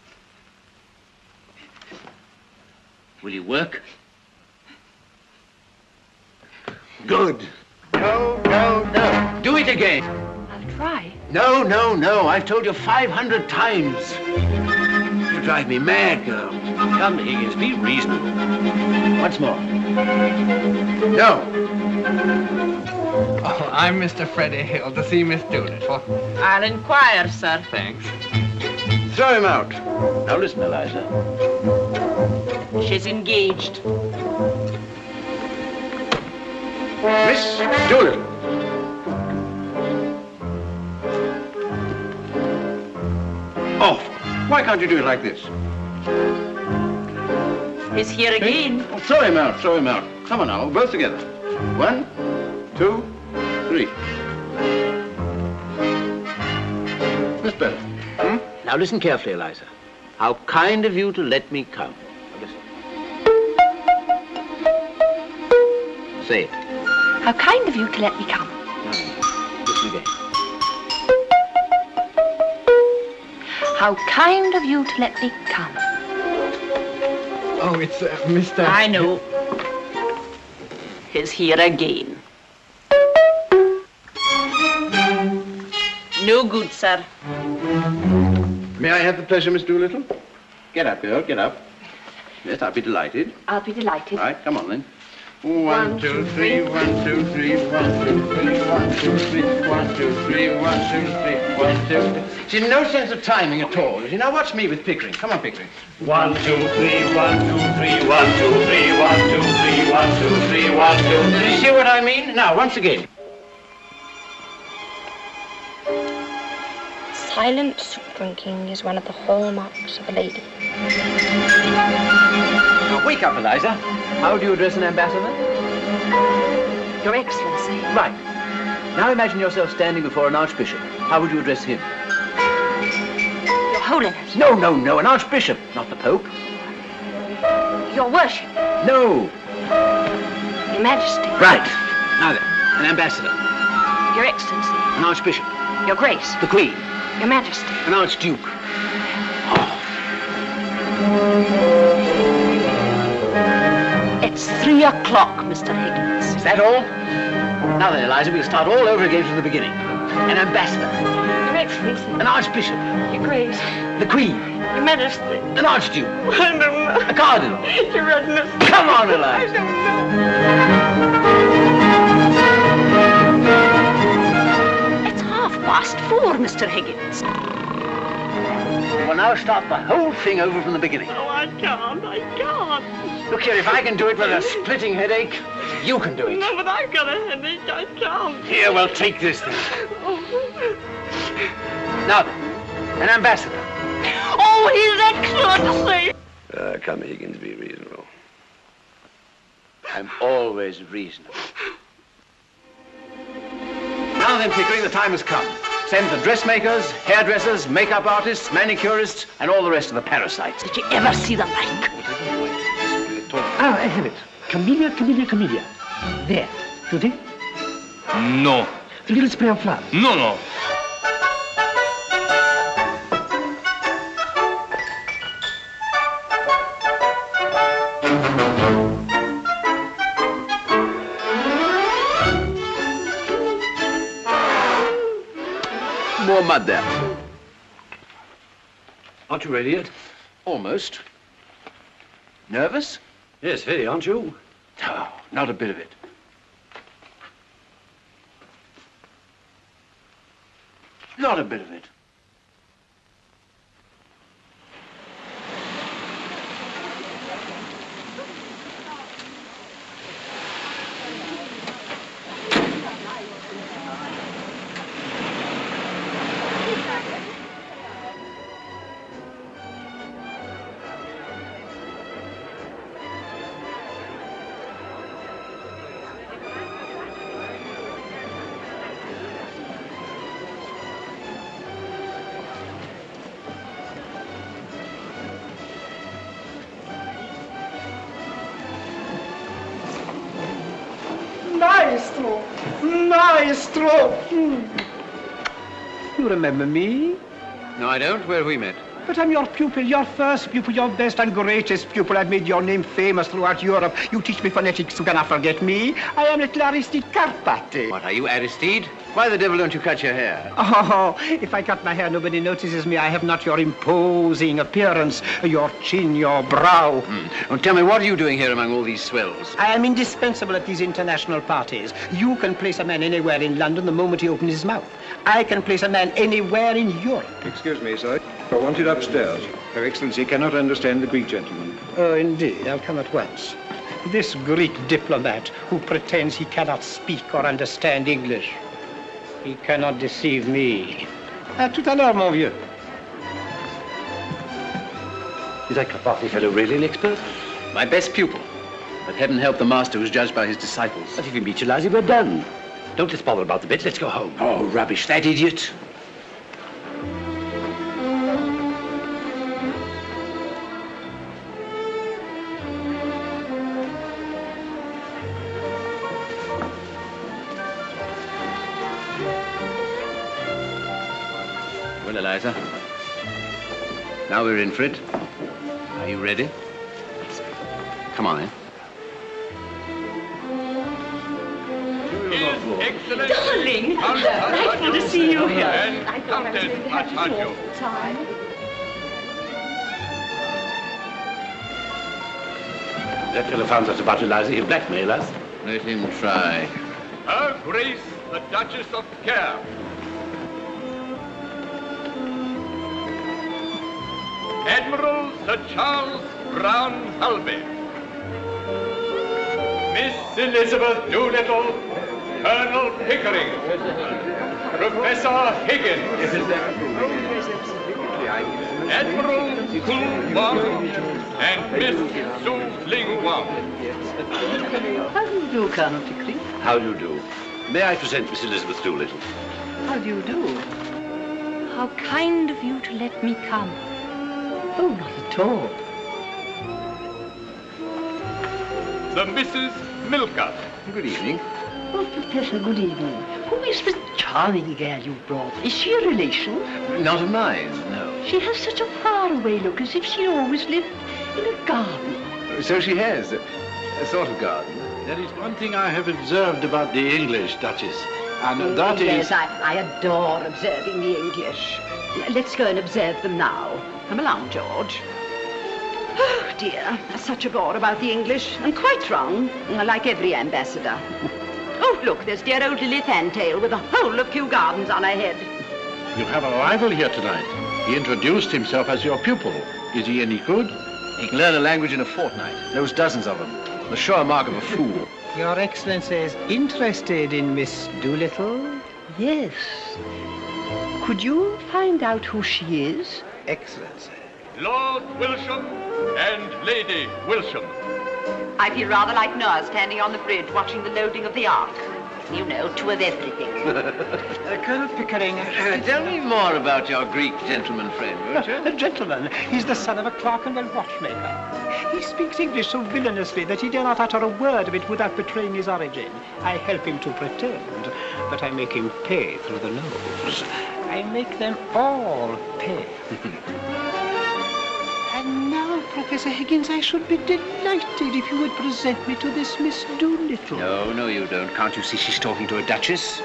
Will you work? Good. No, no, no. Do it again. I'll try. No, no, no. I've told you 500 times. You drive me mad, girl. Come, Higgins, be reasonable. Once more. No. Oh, I'm Mr. Freddie Hill to see Miss Doolittle. I'll inquire, sir. Thanks. Throw him out. Now listen, Eliza. She's engaged. Miss Doolittle. Off. Why can't you do it like this? He's here again. Oh, throw him out, throw him out. Come on now, both together. 1, 2, 3. That's better. Hmm? Now listen carefully, Eliza. How kind of you to let me come. Now listen. Say it. How kind of you to let me come. Listen again. How kind of you to let me come. Oh, it's Mr. I know. He's here again. No good, sir. May I have the pleasure, Miss Doolittle? Get up, girl, get up. Yes, I'll be delighted. I'll be delighted. All right, come on then. 1, 2, 3, 1, 2, 3, 1, 2, 3, 1, 2, 3, 1, 2, 3, 1, 2, 3, 1, 2. She's no sense of timing at all. You now watch me with Pickering. Come on, Pickering. 1, 2, 3, 1, 2, 3, 1, 2, 3, 1, 2, 3, 1, 2, 3, 1, 2. Do you see what I mean? Now, once again. Silent soup drinking is one of the hallmarks of a lady. Now, wake up, Eliza. How do you address an ambassador? Your Excellency. Right. Now imagine yourself standing before an archbishop. How would you address him? Your Holiness. No, no, no. An archbishop, not the Pope. Your Worship. No. Your Majesty. Right. Now then, an ambassador. Your Excellency. An archbishop. Your Grace. The Queen. Your Majesty. An archduke. It's 3 o'clock, Mr. Higgins. Is that all? Now then, Eliza, we'll start all over again from the beginning. An ambassador. Your Excellency. An archbishop. Your Grace. The Queen. Your Majesty. An archduke. I don't know. A cardinal. Your Readiness. Come on, Eliza. I don't know. It's 4:30, Mr. Higgins. We'll now start the whole thing over from the beginning. Oh, I can't. Look here, if I can do it with a splitting headache, you can do it. No, but I've got a headache. I can't. Here, well, take this then. Now then, an ambassador. Oh, His Excellency! Come, Higgins, be reasonable. I'm always reasonable. Now then, Pickering, the time has come. Send for dressmakers, hairdressers, makeup artists, manicurists, and all the rest of the parasites. Did you ever see the like? Ah, I have it. Camellia, camellia, camellia. There. Do you think? No. A little spray of flour. No, no. More mud there. Aren't you ready yet? Almost. Nervous? Yes, very, aren't you? No, not a bit of it. Not a bit of it. Maestro! Maestro! You remember me? No, I don't. Where have we met? But I'm your pupil, your first pupil, your best and greatest pupil. I've made your name famous throughout Europe. You teach me phonetics, you cannot forget me. I am little Aristide Carpate. What, are you Aristide? Why the devil don't you cut your hair? Oh, if I cut my hair, nobody notices me. I have not your imposing appearance, your chin, your brow. Well, tell me, what are you doing here among all these swells? I am indispensable at these international parties. You can place a man anywhere in London the moment he opens his mouth. I can place a man anywhere in Europe. Excuse me, sir. I want it upstairs. Her Excellency cannot understand the Greek gentleman. Oh, indeed. I'll come at once. This Greek diplomat who pretends he cannot speak or understand English. He cannot deceive me. À tout à l'heure, mon vieux. Is that Carpathy fellow really an expert? My best pupil. But heaven help the master who's judged by his disciples. But if he meets you, Lassie, we're done. Don't let's bother about the bit. Let's go home. Oh, rubbish. That idiot. Well, Eliza, now we're in for it. Are you ready? Come on, then. Darling, delightful to see you here. I thought I was going to have you all the time. That fellow found us about Eliza. He'll blackmail us. Let him try. Her Grace, the Duchess of Care. Admiral Sir Charles Brown Halby. Miss Elizabeth Doolittle, Colonel Pickering, Professor Higgins, Admiral Ku Wang, and Miss Su Ling Wang. How do you do, Colonel Pickering? How do you do? May I present Miss Elizabeth Doolittle? How do you do? How kind of you to let me come. Oh, not at all. The Mrs. Milker. Good evening. Oh, Professor, good evening. Who is this charming girl you brought? Is she a relation? Not of mine, no. She has such a faraway look, as if she always lived in a garden. So she has. A sort of garden. There is one thing I have observed about the English, Duchess, and that Yes, I adore observing the English. Let's go and observe them now. Come along, George. Oh, dear. Such a bore about the English. And quite wrong, like every ambassador. Oh, look, there's dear old Lily Fantail with a whole of Kew Gardens on her head. You have a rival here tonight. He introduced himself as your pupil. Is he any good? He can learn a language in a fortnight. Knows dozens of them. The sure mark of a fool. Your Excellency is interested in Miss Doolittle? Yes. Could you find out who she is? Excellency. Lord Wilsham and Lady Wilsham. I feel rather like Noah standing on the bridge watching the loading of the ark. You know, two of everything. Colonel Pickering... tell me more about your Greek gentleman friend, won't you? A gentleman. He's the son of a Clerkenwell watchmaker. He speaks English so villainously that he dare not utter a word of it without betraying his origin. I help him to pretend, but I make him pay through the nose. I make them all pay. And now, Professor Higgins, I should be delighted if you would present me to this Miss Doolittle. No, you don't. Can't you see she's talking to a duchess?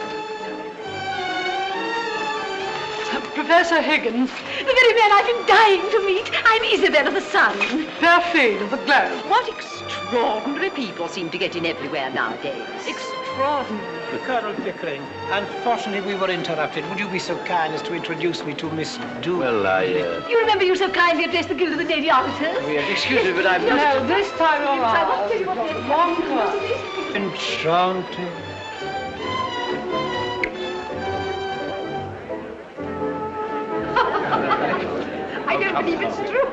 Professor Higgins. The very man I've been dying to meet. I'm Isabel of the Sun. Perfide of the Globe. What extraordinary people seem to get in everywhere nowadays. Extraordinary. Colonel Pickering, unfortunately we were interrupted. Would you be so kind as to introduce me to Miss Doolittle? Well, You remember you so kindly addressed the guild of the lady auditors? Oh, yes, excuse me, but I'm not... No, this time around. I won't tell you what they're Long class. Enchanted. I don't believe it's true.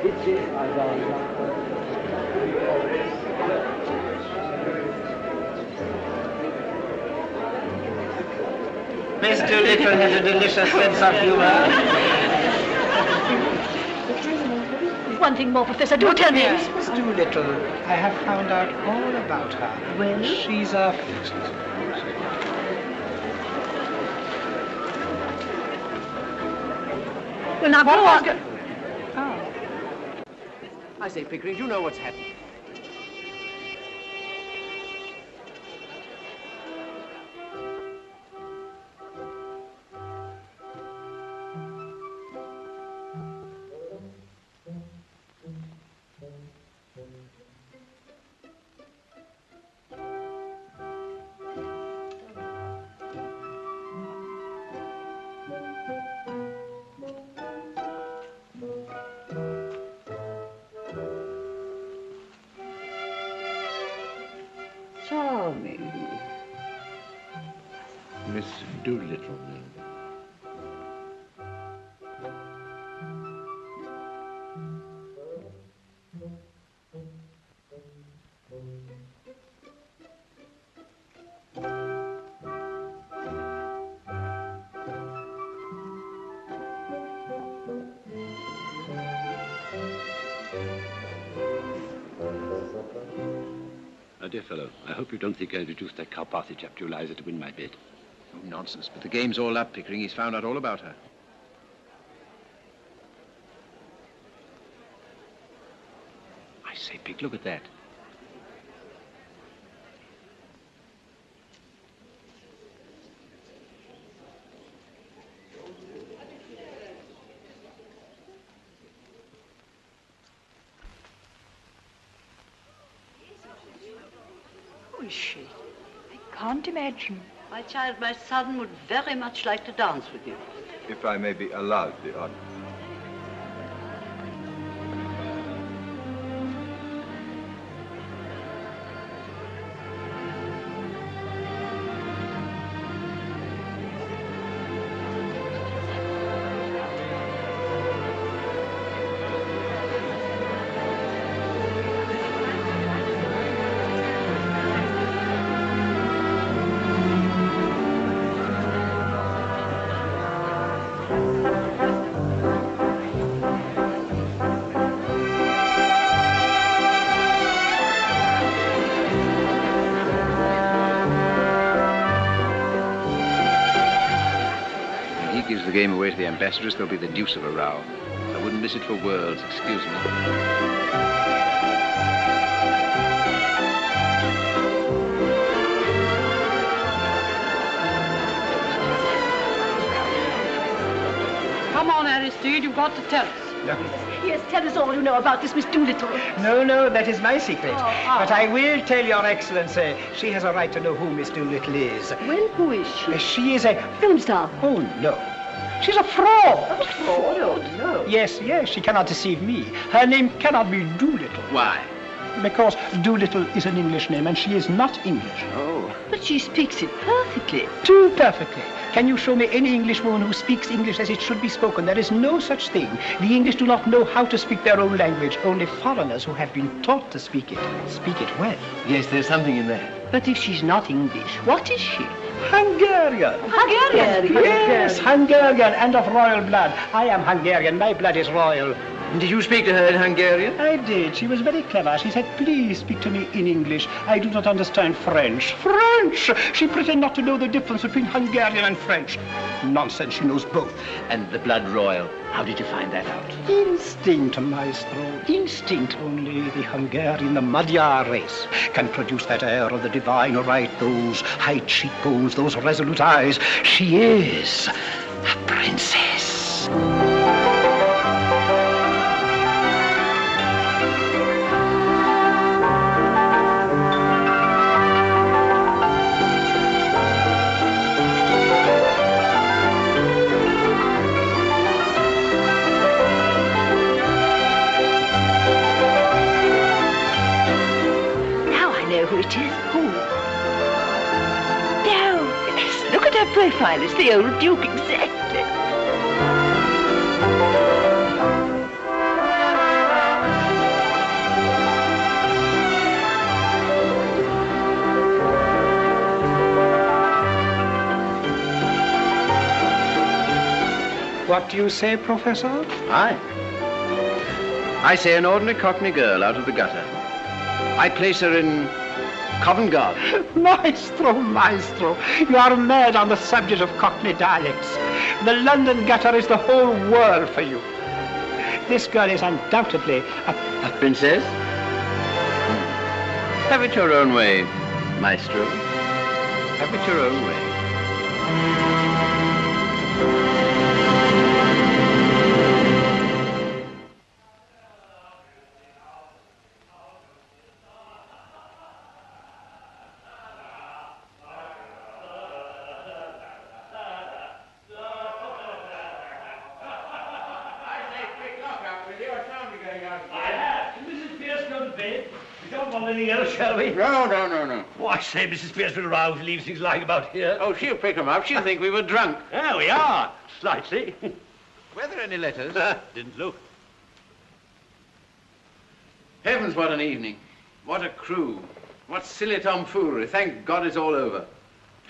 Miss Doolittle has a delicious sense of humor. One thing more, Professor. Do tell me. Yes, Miss Doolittle. I have found out all about her. Well? She's a... Well, now, go on. Oh. I say, Pickering, do you know what's happened? Charming. Miss Doolittle, then. Dear fellow, I hope you don't think I introduced that Carpathy chap to Eliza to win my bet. Oh, nonsense. But the game's all up, Pickering. He's found out all about her. I say, Pick, look at that. is she? I can't imagine. My child, my son would very much like to dance with you. If I may be allowed the honor. Gives the game away to the ambassadress, there'll be the deuce of a row. I wouldn't miss it for worlds, excuse me. Come on, Aristide, you've got to tell us. Yes, tell us all you know about this Miss Doolittle. No, that is my secret. But I will tell your Excellency, she has a right to know who Miss Doolittle is. Well, who is she? She is a film star. Oh, no. She's a fraud. A fraud? Oh, no. Yes, she cannot deceive me. Her name cannot be Doolittle. Why? Because Doolittle is an English name and she is not English. Oh. But she speaks it perfectly. Too perfectly. Can you show me any Englishwoman who speaks English as it should be spoken? There is no such thing. The English do not know how to speak their own language. Only foreigners who have been taught to speak it well. Yes, there's something in that. But if she's not English, what is she? Hungarian. Hungarian? Yes, Hungarian and of royal blood. I am Hungarian. My blood is royal. Did you speak to her in Hungarian? I did. She was very clever. She said, please speak to me in English. I do not understand French. French! She pretended not to know the difference between Hungarian and French. Nonsense, she knows both. And the blood royal, how did you find that out? Instinct, maestro. Instinct. Only the Hungarian, the Magyar race can produce that air of the divine right, those high cheekbones, those resolute eyes. She is a princess. Who it is? Who? No. Yes, look at her profile. It's the old Duke, exactly. What do you say, Professor? I say an ordinary Cockney girl out of the gutter. I place her in Covent Garden. Maestro, you are mad on the subject of Cockney dialects. The London gutter is the whole world for you. This girl is undoubtedly a princess? Have it your own way, Maestro. Have it your own way. Shall we? No. Oh, I say, Mrs. Pierce will rouse, leave things lying about here. Oh, she'll pick them up. She'll think we were drunk. There we are, slightly. Were there any letters? Didn't look. Heavens, what an evening. What a crew. What silly tomfoolery. Thank God it's all over.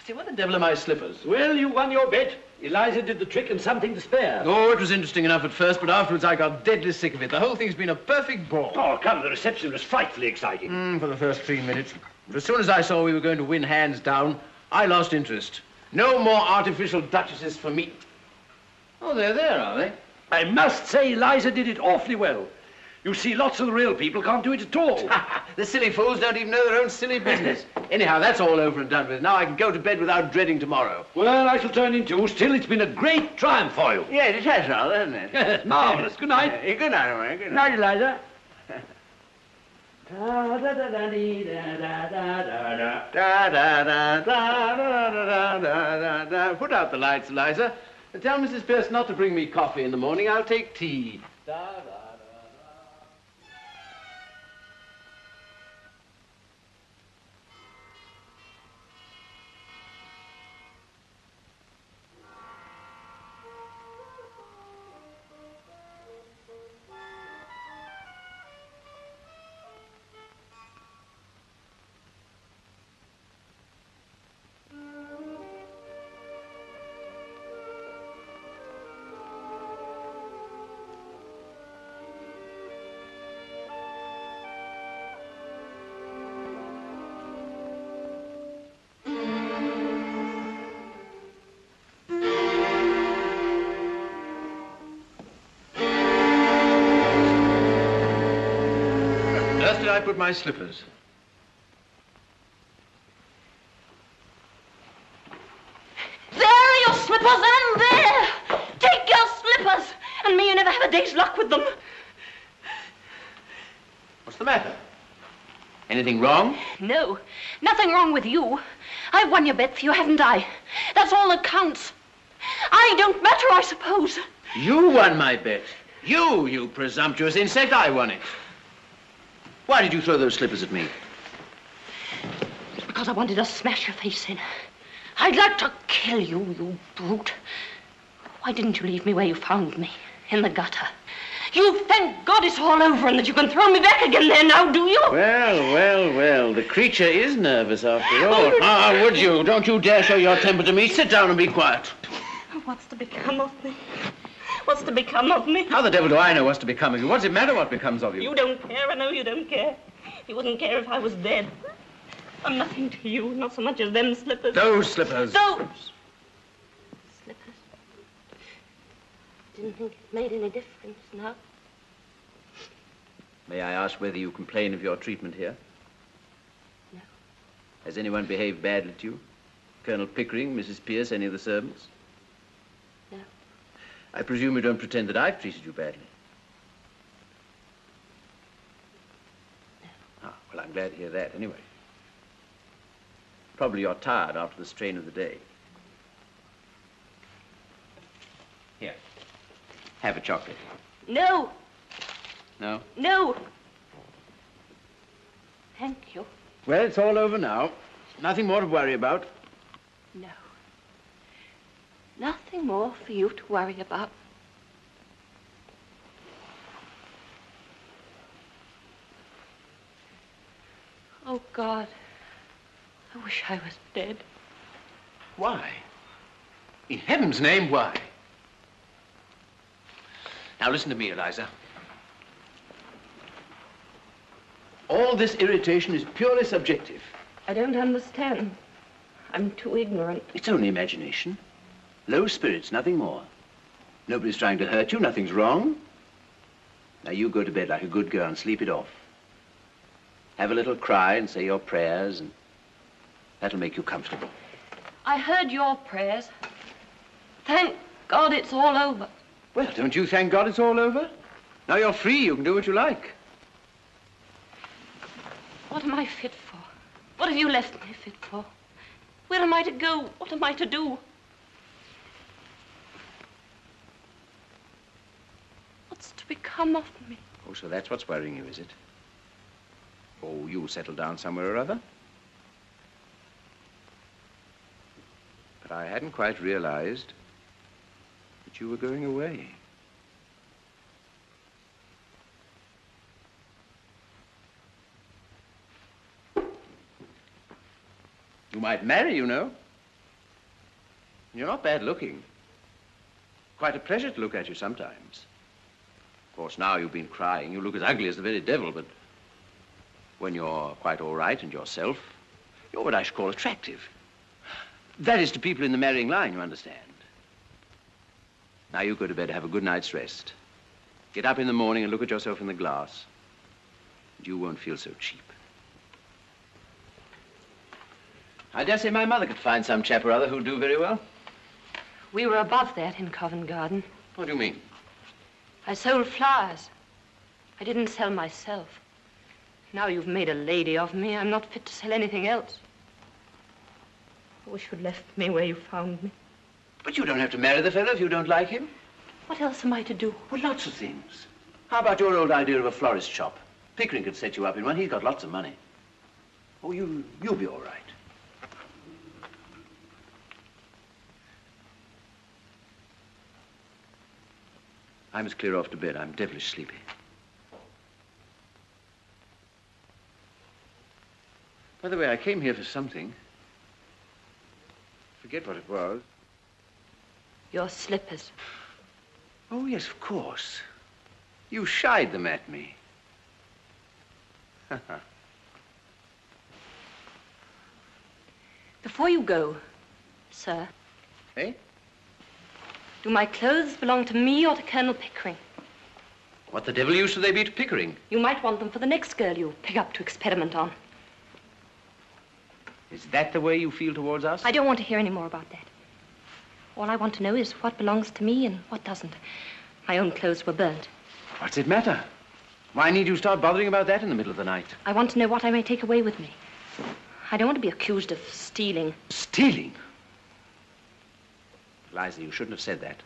Say, what the devil are my slippers? Well, you won your bet. Eliza did the trick and something to spare. Oh, it was interesting enough at first, but afterwards I got deadly sick of it. The whole thing's been a perfect bore. Oh, come, the reception was frightfully exciting. For the first 3 minutes. But as soon as I saw we were going to win hands down, I lost interest. No more artificial duchesses for me. Oh, they're there, are they? I must say Eliza did it awfully well. You see, lots of the real people can't do it at all. The silly fools don't even know their own silly business. Anyhow, that's all over and done with. Now I can go to bed without dreading tomorrow. Well, I shall turn in too. Still, it's been a great triumph for you. Yes, it has, rather, hasn't it? Yes, marvellous. Good night. Good night, Owen. Good night, Eliza. Put out the lights, Eliza. Tell Mrs. Pierce not to bring me coffee in the morning. I'll take tea. Did I put my slippers? There are your slippers, and there! Take your slippers, and may you never have a day's luck with them. What's the matter? Anything wrong? No, nothing wrong with you. I've won your bet for you, haven't I? That's all that counts. I don't matter, I suppose. You won my bet. You presumptuous insect. I won it. Why did you throw those slippers at me? Because I wanted to smash your face in. I'd like to kill you, you brute. Why didn't you leave me where you found me? In the gutter. You thank God it's all over and that you can throw me back again there now, do you? Well. The creature is nervous after all. Would you? Don't you dare show your temper to me. Sit down and be quiet. What's to become of me? What's to become of me? How the devil do I know what's to become of you? What does it matter what becomes of you? You don't care. I know you don't care. You wouldn't care if I was dead. I'm nothing to you, not so much as them slippers. Those slippers. Those slippers. Didn't think it made any difference now. May I ask whether you complain of your treatment here? No. Has anyone behaved badly to you? Colonel Pickering, Mrs. Pierce, any of the servants? No. I presume you don't pretend that I've treated you badly. No. Ah, well, I'm glad to hear that anyway. Probably you're tired after the strain of the day. Here. Have a chocolate. No. No? No. Thank you. Well, it's all over now. Nothing more to worry about. No. Nothing more for you to worry about. Oh, God. I wish I was dead. Why? In heaven's name, why? Now, listen to me, Eliza. All this irritation is purely subjective. I don't understand. I'm too ignorant. It's only imagination. Low spirits, nothing more. Nobody's trying to hurt you, nothing's wrong. Now, you go to bed like a good girl and sleep it off. Have a little cry and say your prayers, and that'll make you comfortable. I heard your prayers. Thank God it's all over. Well, don't you thank God it's all over? Now you're free, you can do what you like. What am I fit for? What have you left me fit for? Where am I to go? What am I to do? What's to become of me? Oh, so that's what's worrying you, is it? Oh, you'll settle down somewhere or other? But I hadn't quite realized that you were going away. You might marry, you know. You're not bad looking. Quite a pleasure to look at you sometimes. Of course, now you've been crying. You look as ugly as the very devil, but when you're quite all right and yourself, you're what I should call attractive. That is to people in the marrying line, you understand. Now you go to bed, have a good night's rest. Get up in the morning and look at yourself in the glass. And you won't feel so cheap. I dare say my mother could find some chap or other who'd do very well. We were above that in Covent Garden. What do you mean? I sold flowers. I didn't sell myself. Now you've made a lady of me, I'm not fit to sell anything else. I wish you'd left me where you found me. But you don't have to marry the fellow if you don't like him. What else am I to do? Well, lots of things. How about your old idea of a florist shop? Pickering could set you up in one. He's got lots of money. Oh, you'll be all right. I must clear off to bed. I'm devilish sleepy. By the way, I came here for something. Forget what it was. Your slippers. Oh, yes, of course. You shied them at me. Before you go, sir. Eh? Do my clothes belong to me or to Colonel Pickering? What the devil use do they be to Pickering? You might want them for the next girl you pick up to experiment on. Is that the way you feel towards us? I don't want to hear any more about that. All I want to know is what belongs to me and what doesn't. My own clothes were burnt. What's it matter? Why need you start bothering about that in the middle of the night? I want to know what I may take away with me. I don't want to be accused of stealing. Stealing? Liza, you shouldn't have said that.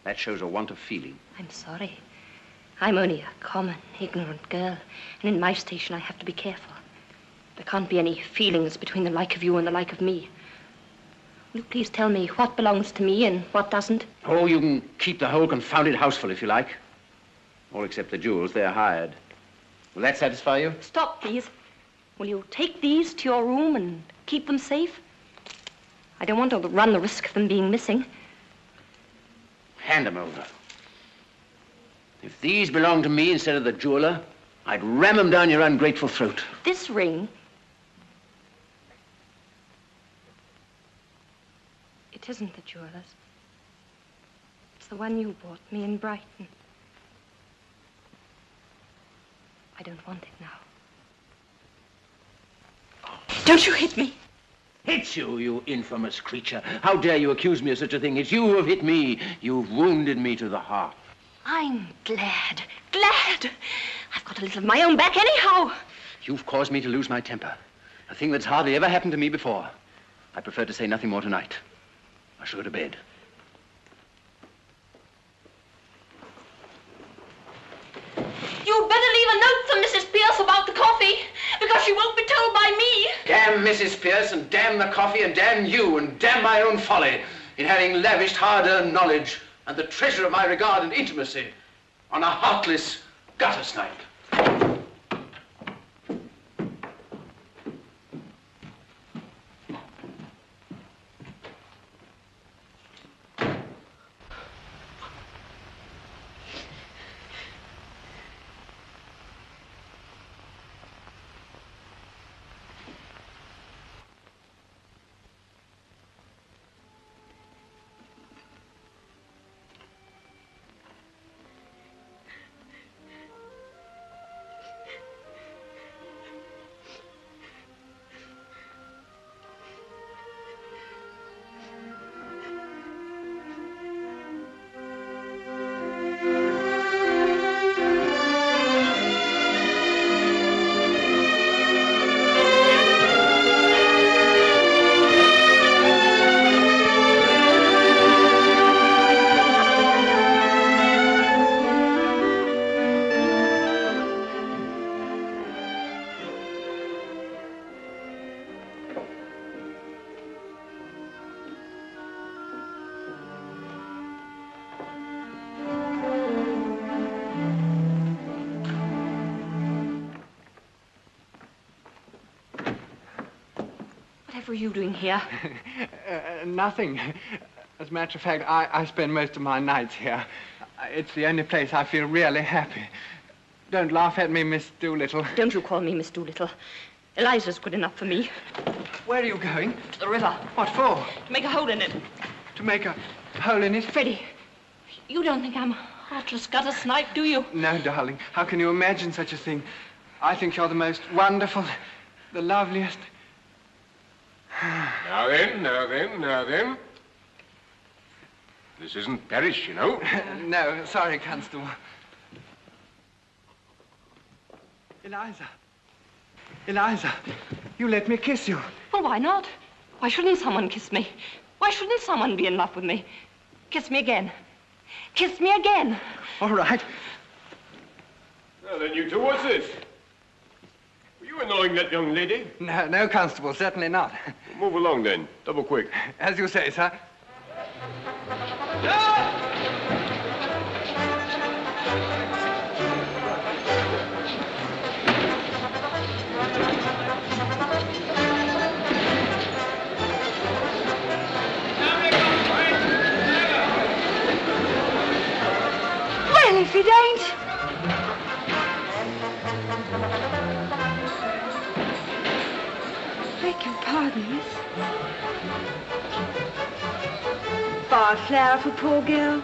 That shows a want of feeling. I'm sorry. I'm only a common, ignorant girl. And in my station, I have to be careful. There can't be any feelings between the like of you and the like of me. Will you please tell me what belongs to me and what doesn't? Oh, you can keep the whole confounded house full if you like. All except the jewels. They're hired. Will that satisfy you? Stop, please. Will you take these to your room and keep them safe? I don't want to run the risk of them being missing. Hand them over. If these belong to me instead of the jeweler, I'd ram them down your ungrateful throat. This ring... It isn't the jeweler's. It's the one you bought me in Brighton. I don't want it now. Don't you hit me! Hit you, you infamous creature. How dare you accuse me of such a thing? It's you who have hit me. You've wounded me to the heart. I'm glad. I've got a little of my own back anyhow. You've caused me to lose my temper. A thing that's hardly ever happened to me before. I prefer to say nothing more tonight. I shall go to bed. You'd better leave a note for Mrs. Pierce about the coffee, because she won't be told by me. Damn Mrs. Pierce, and damn the coffee, and damn you, and damn my own folly in having lavished hard-earned knowledge and the treasure of my regard and intimacy on a heartless gutter snipe. What were you doing here? Nothing. As a matter of fact, I spend most of my nights here. It's the only place I feel really happy. Don't laugh at me, Miss Doolittle. Don't you call me Miss Doolittle. Eliza's good enough for me. Where are you going? To the river. What for? To make a hole in it. To make a hole in it? Freddie, you don't think I'm a heartless gutter snipe, do you? No, darling. How can you imagine such a thing? I think you're the most wonderful, the loveliest. Now then. This isn't Paris, you know. No, sorry, Constable. Eliza. Eliza, you let me kiss you. Well, why not? Why shouldn't someone kiss me? Why shouldn't someone be in love with me? Kiss me again. Kiss me again. All right. Now then, you two, what's this? Were you annoying that young lady? No, Constable, certainly not. Well, move along then, double quick. As you say, sir. Well, if it ain't. Beg your pardon, miss. Bar flower for poor girl.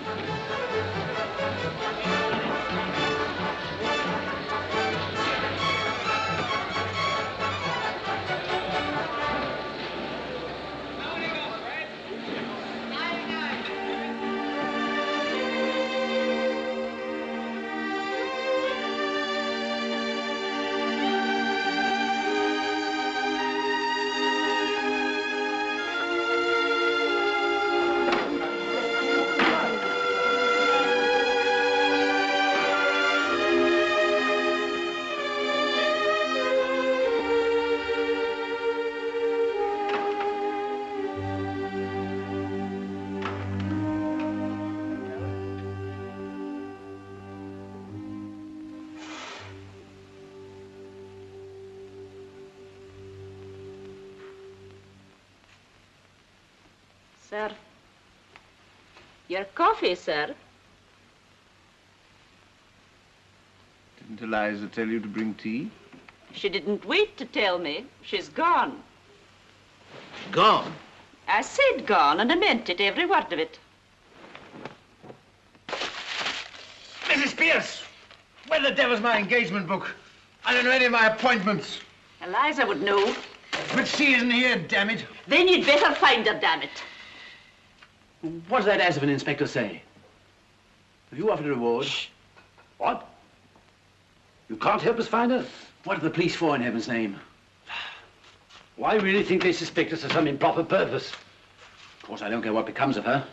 Sir. Your coffee, sir. Didn't Eliza tell you to bring tea? She didn't wait to tell me. She's gone. Gone? I said gone, and I meant it, every word of it. Mrs. Pierce, where the devil's my engagement book? I don't know any of my appointments. Eliza would know. But she isn't here, damn it. Then you'd better find her, damn it. What does that ass of an inspector say? Have you offered a reward? Shh. What? You can't help us find her? What are the police for, in heaven's name? Well, I really think they suspect us of some improper purpose. Of course, I don't care what becomes of her.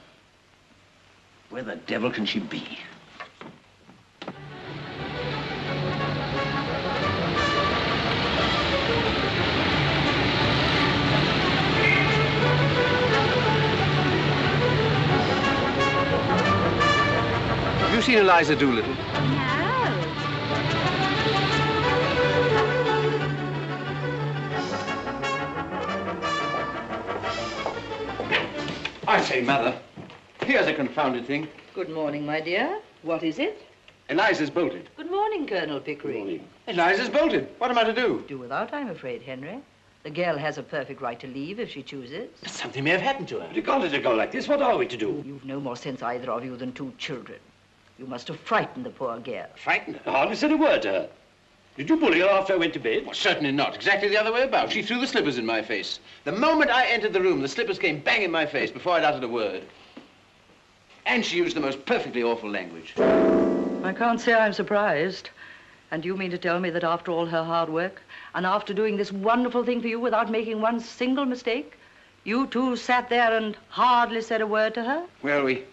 Where the devil can she be? Have you seen Eliza Doolittle? I say, Mother, here's a confounded thing. Good morning, my dear. What is it? Eliza's bolted. Good morning, Colonel Pickering. Good morning. Eliza's bolted. What am I to do? Do without, I'm afraid, Henry. The girl has a perfect right to leave if she chooses. But something may have happened to her. You can't let her go like this. What are we to do? You've no more sense, either of you, than two children. You must have frightened the poor girl. Frightened her? I hardly said a word to her. Did you bully her after I went to bed? Well, certainly not. Exactly the other way about. She threw the slippers in my face. The moment I entered the room, the slippers came bang in my face before I'd uttered a word. And she used the most perfectly awful language. I can't say I'm surprised. And you mean to tell me that after all her hard work, and after doing this wonderful thing for you without making one single mistake, you two sat there and hardly said a word to her? Well, we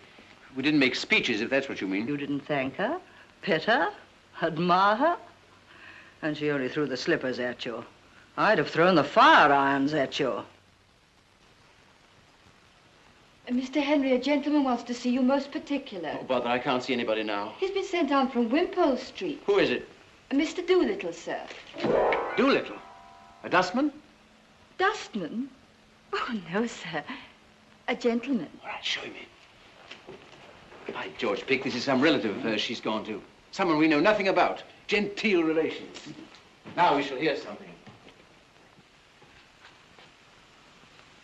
didn't make speeches, if that's what you mean. You didn't thank her, pet her, admire her? And she only threw the slippers at you. I'd have thrown the fire irons at you. Mr. Henry, a gentleman wants to see you most particular. Oh, bother, I can't see anybody now. He's been sent on from Wimpole Street. Who is it? Mr. Doolittle, sir. Doolittle? A dustman? Dustman? Oh, no, sir. A gentleman. All right, show me. By George, Pick, this is some relative of hers she's gone to. Someone we know nothing about. Genteel relations. Now we shall hear something.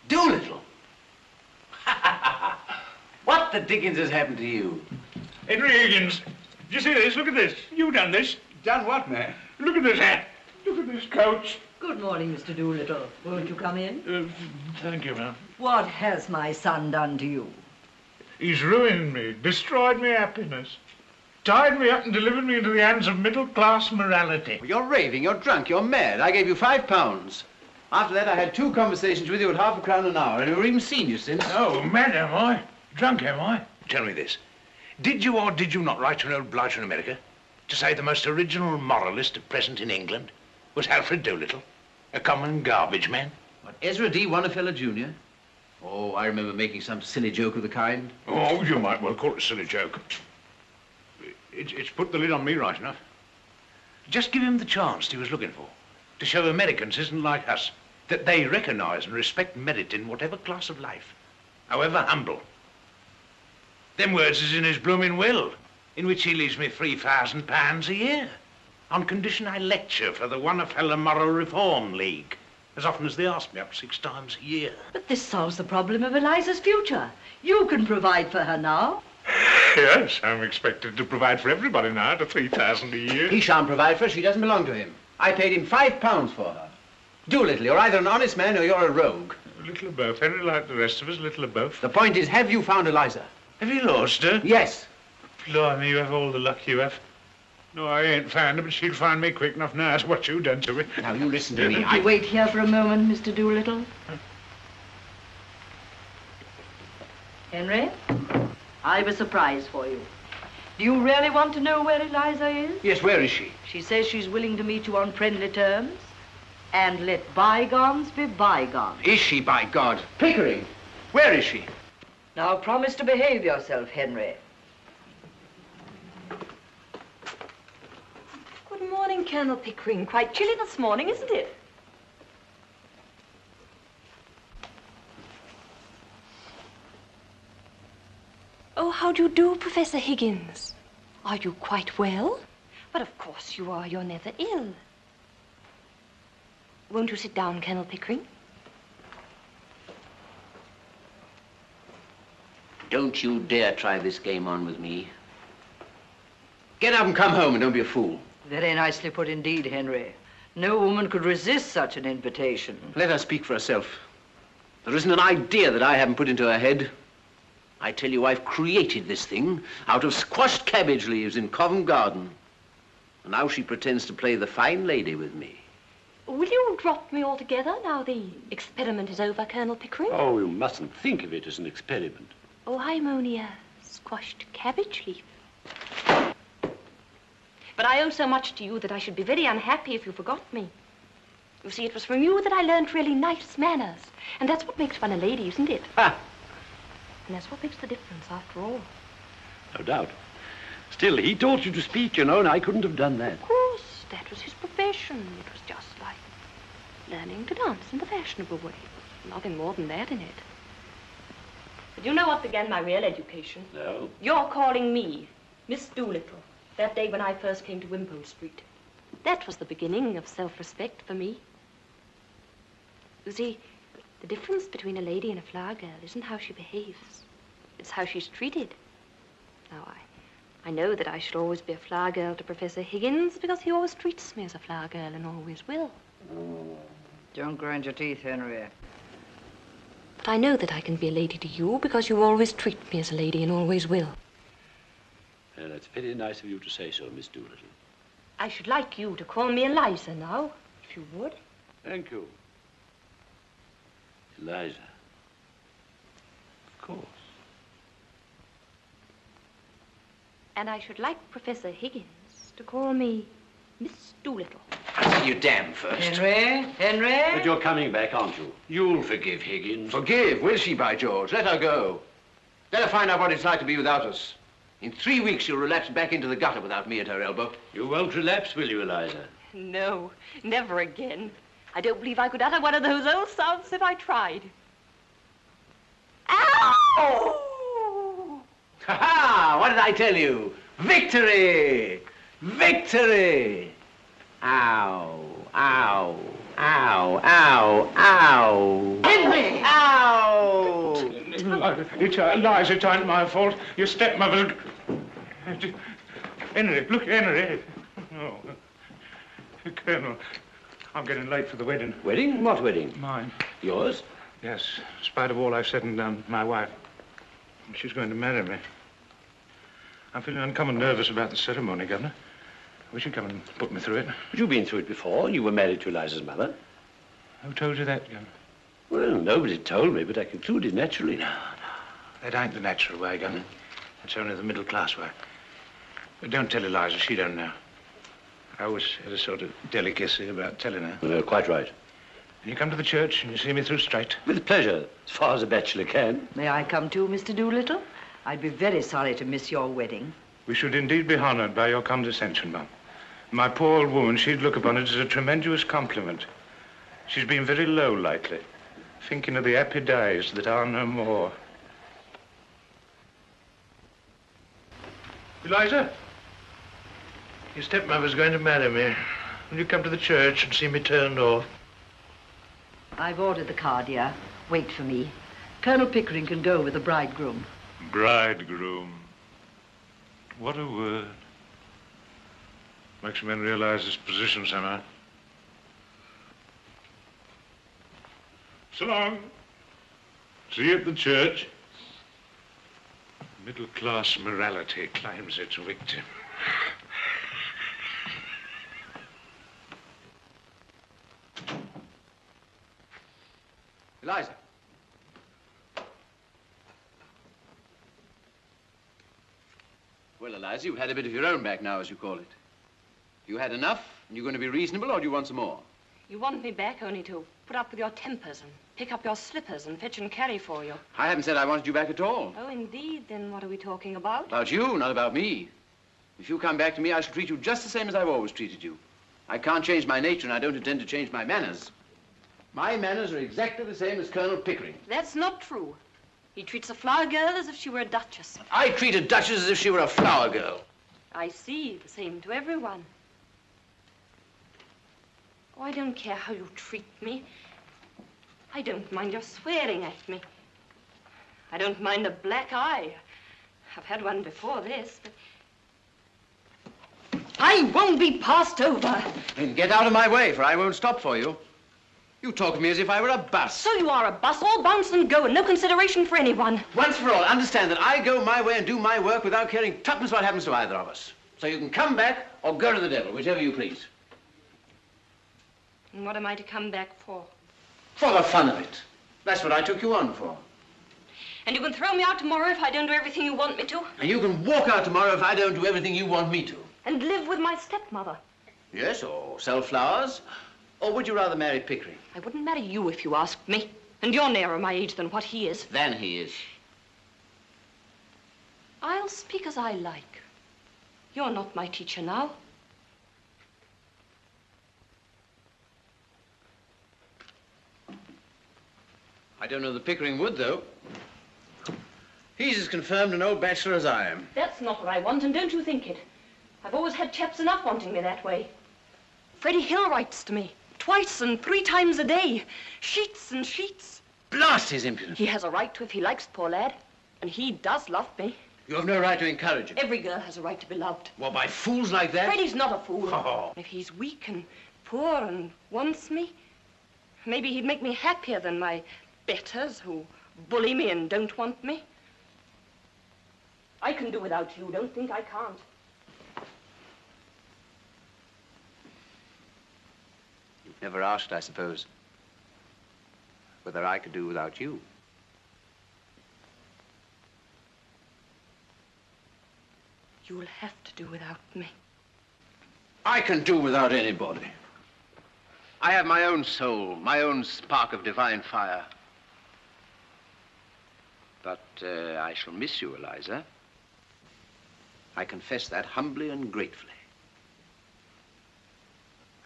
Doolittle! What the dickens has happened to you? Henry Higgins, did you see this? Look at this. You done this. Done what, man? Look at this hat. Look at this coat. Good morning, Mr. Doolittle. Won't you come in? Thank you, ma'am. What has my son done to you? He's ruined me, destroyed my happiness. Tied me up and delivered me into the hands of middle-class morality. You're raving, you're drunk, you're mad. I gave you £5. After that, I had 2 conversations with you at £0.50 an hour, and I've never even seen you since. Oh, mad am I? Drunk am I? Tell me this. Did you or did you not write to an old blighter in America to say the most original moralist at present in England was Alfred Doolittle, a common garbage man? What, Ezra D. Wannefeller Jr.? Oh, I remember making some silly joke of the kind. Oh, you might well call it a silly joke. It's put the lid on me right enough. Just give him the chance he was looking for, to show Americans isn't like us, that they recognize and respect merit in whatever class of life, however humble. Them words is in his blooming will, in which he leaves me £3,000 a year, on condition I lecture for the Wannefeller Moral Reform League, as often as they ask me up 6 times a year. But this solves the problem of Eliza's future. You can provide for her now. Yes, I'm expected to provide for everybody now at £3,000 a year. He shan't provide for her. She doesn't belong to him. I paid him £5 for her. Doolittle, you're either an honest man or you're a rogue. A little of both. Very like the rest of us, a little of both. The point is, have you found Eliza? Have you lost her? Yes. Blimey, you have all the luck you have. No, I ain't found her, but she'll find me quick enough now. That's what you done to me. Now, you listen to me. You wait here for a moment, Mr. Doolittle. Henry, I've a surprise for you. Do you really want to know where Eliza is? Yes, where is she? She says she's willing to meet you on friendly terms and let bygones be bygones. Is she, by God? Pickering, where is she? Now, promise to behave yourself, Henry. Good morning, Colonel Pickering. Quite chilly this morning, isn't it? Oh, how do you do, Professor Higgins? Are you quite well? But of course you are. You're never ill. Won't you sit down, Colonel Pickering? Don't you dare try this game on with me. Get up and come home and don't be a fool. Very nicely put indeed, Henry. No woman could resist such an invitation. Let her speak for herself. There isn't an idea that I haven't put into her head. I tell you, I've created this thing out of squashed cabbage leaves in Covent Garden. And now she pretends to play the fine lady with me. Will you drop me altogether now the experiment is over, Colonel Pickering? Oh, you mustn't think of it as an experiment. Oh, I'm only a squashed cabbage leaf. But I owe so much to you that I should be very unhappy if you forgot me. You see, it was from you that I learned really nice manners. And that's what makes one a lady, isn't it? Ha! And that's what makes the difference, after all. No doubt. Still, he taught you to speak, you know, and I couldn't have done that. Of course, that was his profession. It was just like learning to dance in the fashionable way. Nothing more than that in it. But you know what began my real education? No. You're calling me Miss Doolittle that day when I first came to Wimpole Street. That was the beginning of self-respect for me. You see, the difference between a lady and a flower girl isn't how she behaves. It's how she's treated. Now, I know that I should always be a flower girl to Professor Higgins because he always treats me as a flower girl and always will. Don't grind your teeth, Henry. But I know that I can be a lady to you because you always treat me as a lady and always will. Well, that's very nice of you to say so, Miss Doolittle. I should like you to call me Eliza now, if you would. Thank you. Eliza. Of course. And I should like Professor Higgins to call me Miss Doolittle. I'll see you damn first. Henry? But you're coming back, aren't you? You'll forgive Higgins. Forgive? Will she, by George? Let her go. Let her find out what it's like to be without us. In 3 weeks, she'll relapse back into the gutter without me at her elbow. You won't relapse, will you, Eliza? No, never again. I don't believe I could utter one of those old sounds if I tried. Ow! Ha-ha! What did I tell you? Victory! Victory! Ow, ow, ow, ow, ow. Henry! Ow! Eliza, it ain't my fault. Your stepmother's... Henry, look, Henry. Oh. Colonel, I'm getting late for the wedding. Wedding? What wedding? Mine. Yours? Yes, in spite of all I've said and done, my wife. She's going to marry me. I'm feeling uncommon nervous about the ceremony, Governor. I wish you'd come and put me through it. But you've been through it before. You were married to Eliza's mother. Who told you that, Governor? Well, nobody told me, but I concluded naturally. No. That ain't the natural way, Governor. That's only the middle-class way. But don't tell Eliza. She don't know. I always had a sort of delicacy about telling her. No, quite right. You come to the church and you see me through straight. With pleasure, as far as a bachelor can. May I come too, Mr. Doolittle? I'd be very sorry to miss your wedding. We should indeed be honoured by your condescension, Mum. My poor old woman, she'd look upon it as a tremendous compliment. She's been very low lately, thinking of the happy days that are no more. Eliza, your stepmother's going to marry me. Will you come to the church and see me turned off? I've ordered the car, dear. Wait for me. Colonel Pickering can go with the bridegroom. Bridegroom. What a word. Makes men realize his position somehow. So long. See you at the church. Middle-class morality claims its victim. Eliza. Well, Eliza, you've had a bit of your own back now, as you call it. You had enough, and you're going to be reasonable, or do you want some more? You want me back only to put up with your tempers and pick up your slippers and fetch and carry for you. I haven't said I wanted you back at all. Oh, indeed. Then what are we talking about? About you, not about me. If you come back to me, I shall treat you just the same as I've always treated you. I can't change my nature, and I don't intend to change my manners. My manners are exactly the same as Colonel Pickering. That's not true. He treats a flower girl as if she were a duchess. I treat a duchess as if she were a flower girl. I see. The same to everyone. Oh, I don't care how you treat me. I don't mind your swearing at me. I don't mind a black eye. I've had one before this, but I won't be passed over. Then get out of my way, for I won't stop for you. You talk to me as if I were a bus. So you are a bus, all bounce and go, and no consideration for anyone. Once for all, understand that I go my way and do my work without caring tuppence what happens to either of us. So you can come back or go to the devil, whichever you please. And what am I to come back for? For the fun of it. That's what I took you on for. And you can throw me out tomorrow if I don't do everything you want me to. And you can walk out tomorrow if I don't do everything you want me to. And live with my stepmother. Yes, or sell flowers. Or would you rather marry Pickering? I wouldn't marry you if you asked me. And you're nearer my age than what he is. Than he is. I'll speak as I like. You're not my teacher now. I don't know that Pickering would, though. He's as confirmed an old bachelor as I am. That's not what I want, and don't you think it. I've always had chaps enough wanting me that way. Freddie Hill writes to me. Twice and 3 times a day. Sheets and sheets. Blast his impudence. He has a right to if he likes, poor lad. And he does love me. You have no right to encourage him. Every girl has a right to be loved. Well, by fools like that? Freddie's not a fool. Oh. If he's weak and poor and wants me, maybe he'd make me happier than my betters who bully me and don't want me. I can do without you. Don't think I can't. You've never asked, I suppose, whether I could do without you. You'll have to do without me. I can do without anybody. I have my own soul, my own spark of divine fire. But I shall miss you, Eliza. I confess that humbly and gratefully.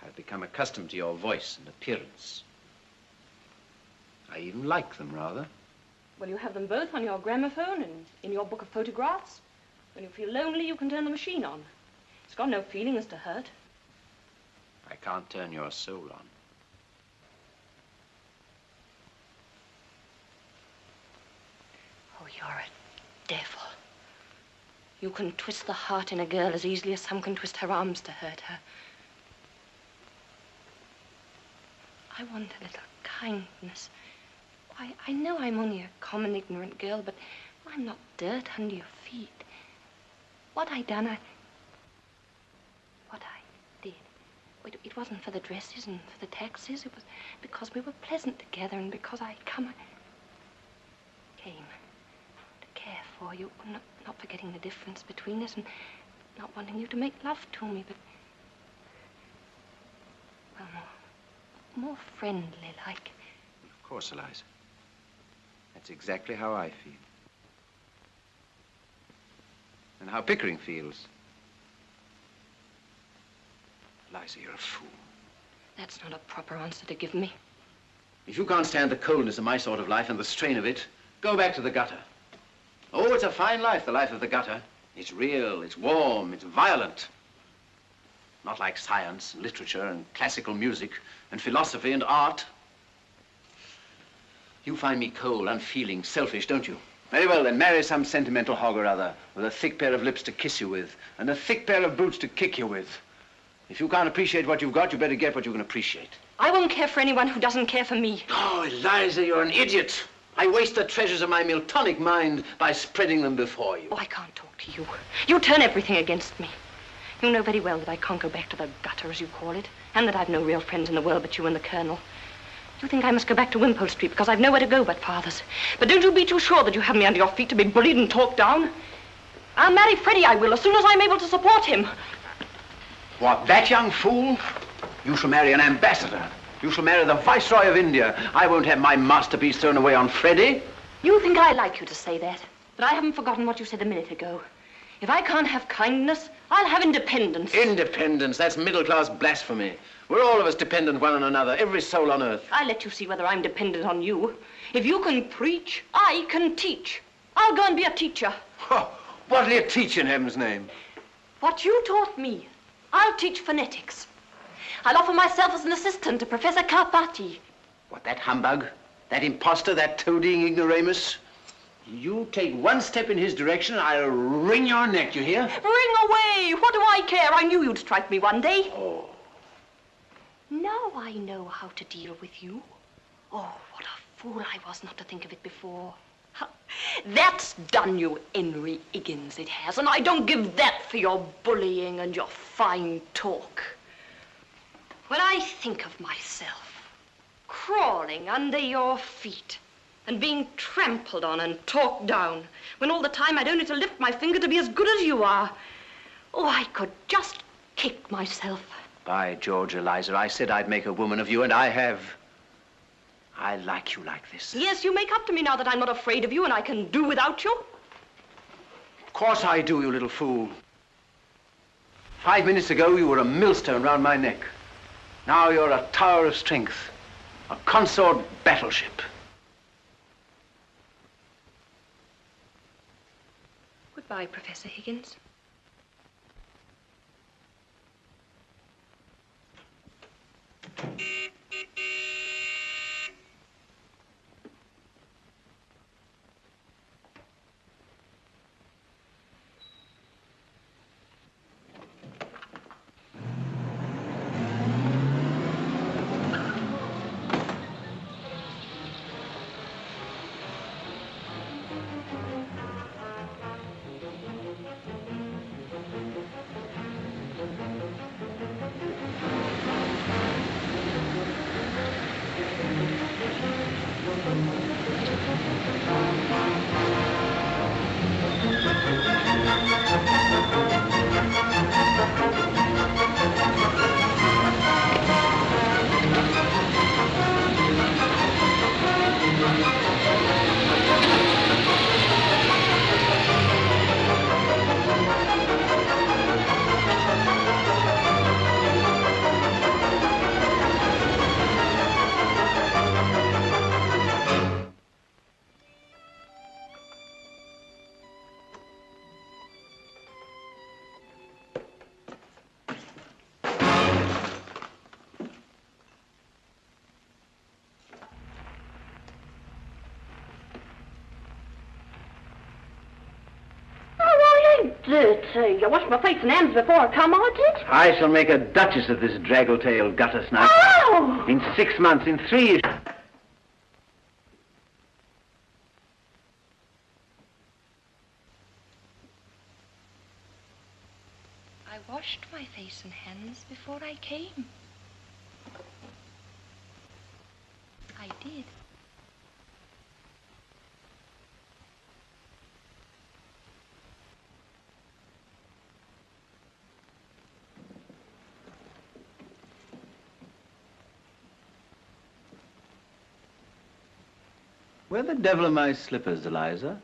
I've become accustomed to your voice and appearance. I even like them, rather. Well, you have them both on your gramophone and in your book of photographs. When you feel lonely, you can turn the machine on. It's got no feelings to hurt. I can't turn your soul on. Oh, you're a devil. You can twist the heart in a girl as easily as some can twist her arms to hurt her. I want a little kindness. Why, I know I'm only a common, ignorant girl, but I'm not dirt under your feet. What I done, what I did, it wasn't for the dresses and for the taxis. It was because we were pleasant together and because I came to care for you, not forgetting the difference between us and not wanting you to make love to me, but, well, more friendly like. Of course, Eliza. That's exactly how I feel. And how Pickering feels. Eliza, you're a fool. That's not a proper answer to give me. If you can't stand the coldness of my sort of life and the strain of it, go back to the gutter. Oh, it's a fine life, the life of the gutter. It's real, it's warm, it's violent. Not like science and literature and classical music and philosophy and art. You find me cold, unfeeling, selfish, don't you? Very well, then marry some sentimental hog or other with a thick pair of lips to kiss you with and a thick pair of boots to kick you with. If you can't appreciate what you've got, you better get what you can appreciate. I won't care for anyone who doesn't care for me. Oh, Eliza, you're an idiot. I waste the treasures of my Miltonic mind by spreading them before you. Oh, I can't talk to you. You turn everything against me. You know very well that I can't go back to the gutter, as you call it, and that I've no real friends in the world but you and the Colonel. You think I must go back to Wimpole Street because I've nowhere to go but Father's. But don't you be too sure that you have me under your feet to be bullied and talked down. I'll marry Freddie, I will, as soon as I'm able to support him. What, that young fool? You shall marry an ambassador. You shall marry the Viceroy of India. I won't have my masterpiece thrown away on Freddie. You think I like you to say that, but I haven't forgotten what you said a minute ago. If I can't have kindness, I'll have independence. Independence, that's middle-class blasphemy. We're all of us dependent one on another, every soul on earth. I'll let you see whether I'm dependent on you. If you can preach, I can teach. I'll go and be a teacher. Oh, what'll you teach in heaven's name? What you taught me, I'll teach phonetics. I'll offer myself as an assistant to Professor Carpati. What, that humbug? That imposter, that toadying ignoramus? You take one step in his direction, I'll wring your neck, you hear? Wring away! What do I care? I knew you'd strike me one day. Oh. Now I know how to deal with you. Oh, what a fool I was not to think of it before. That's done you, Henry Higgins, it has, and I don't give that for your bullying and your fine talk. When I think of myself crawling under your feet and being trampled on and talked down, when all the time I'd only to lift my finger to be as good as you are, oh, I could just kick myself. By George, Eliza, I said I'd make a woman of you, and I have. I like you like this. Yes, you make up to me now that I'm not afraid of you and I can do without you. Of course I do, you little fool. 5 minutes ago, you were a millstone round my neck. Now you're a tower of strength, a consort battleship. Goodbye, Professor Higgins. You washed my face and hands before I come on it. I shall make a duchess of this draggle-tailed gutter snipe. Oh! In 6 months, in 3 years. washed my face and hands before I came. I did. Where the devil are my slippers, Eliza?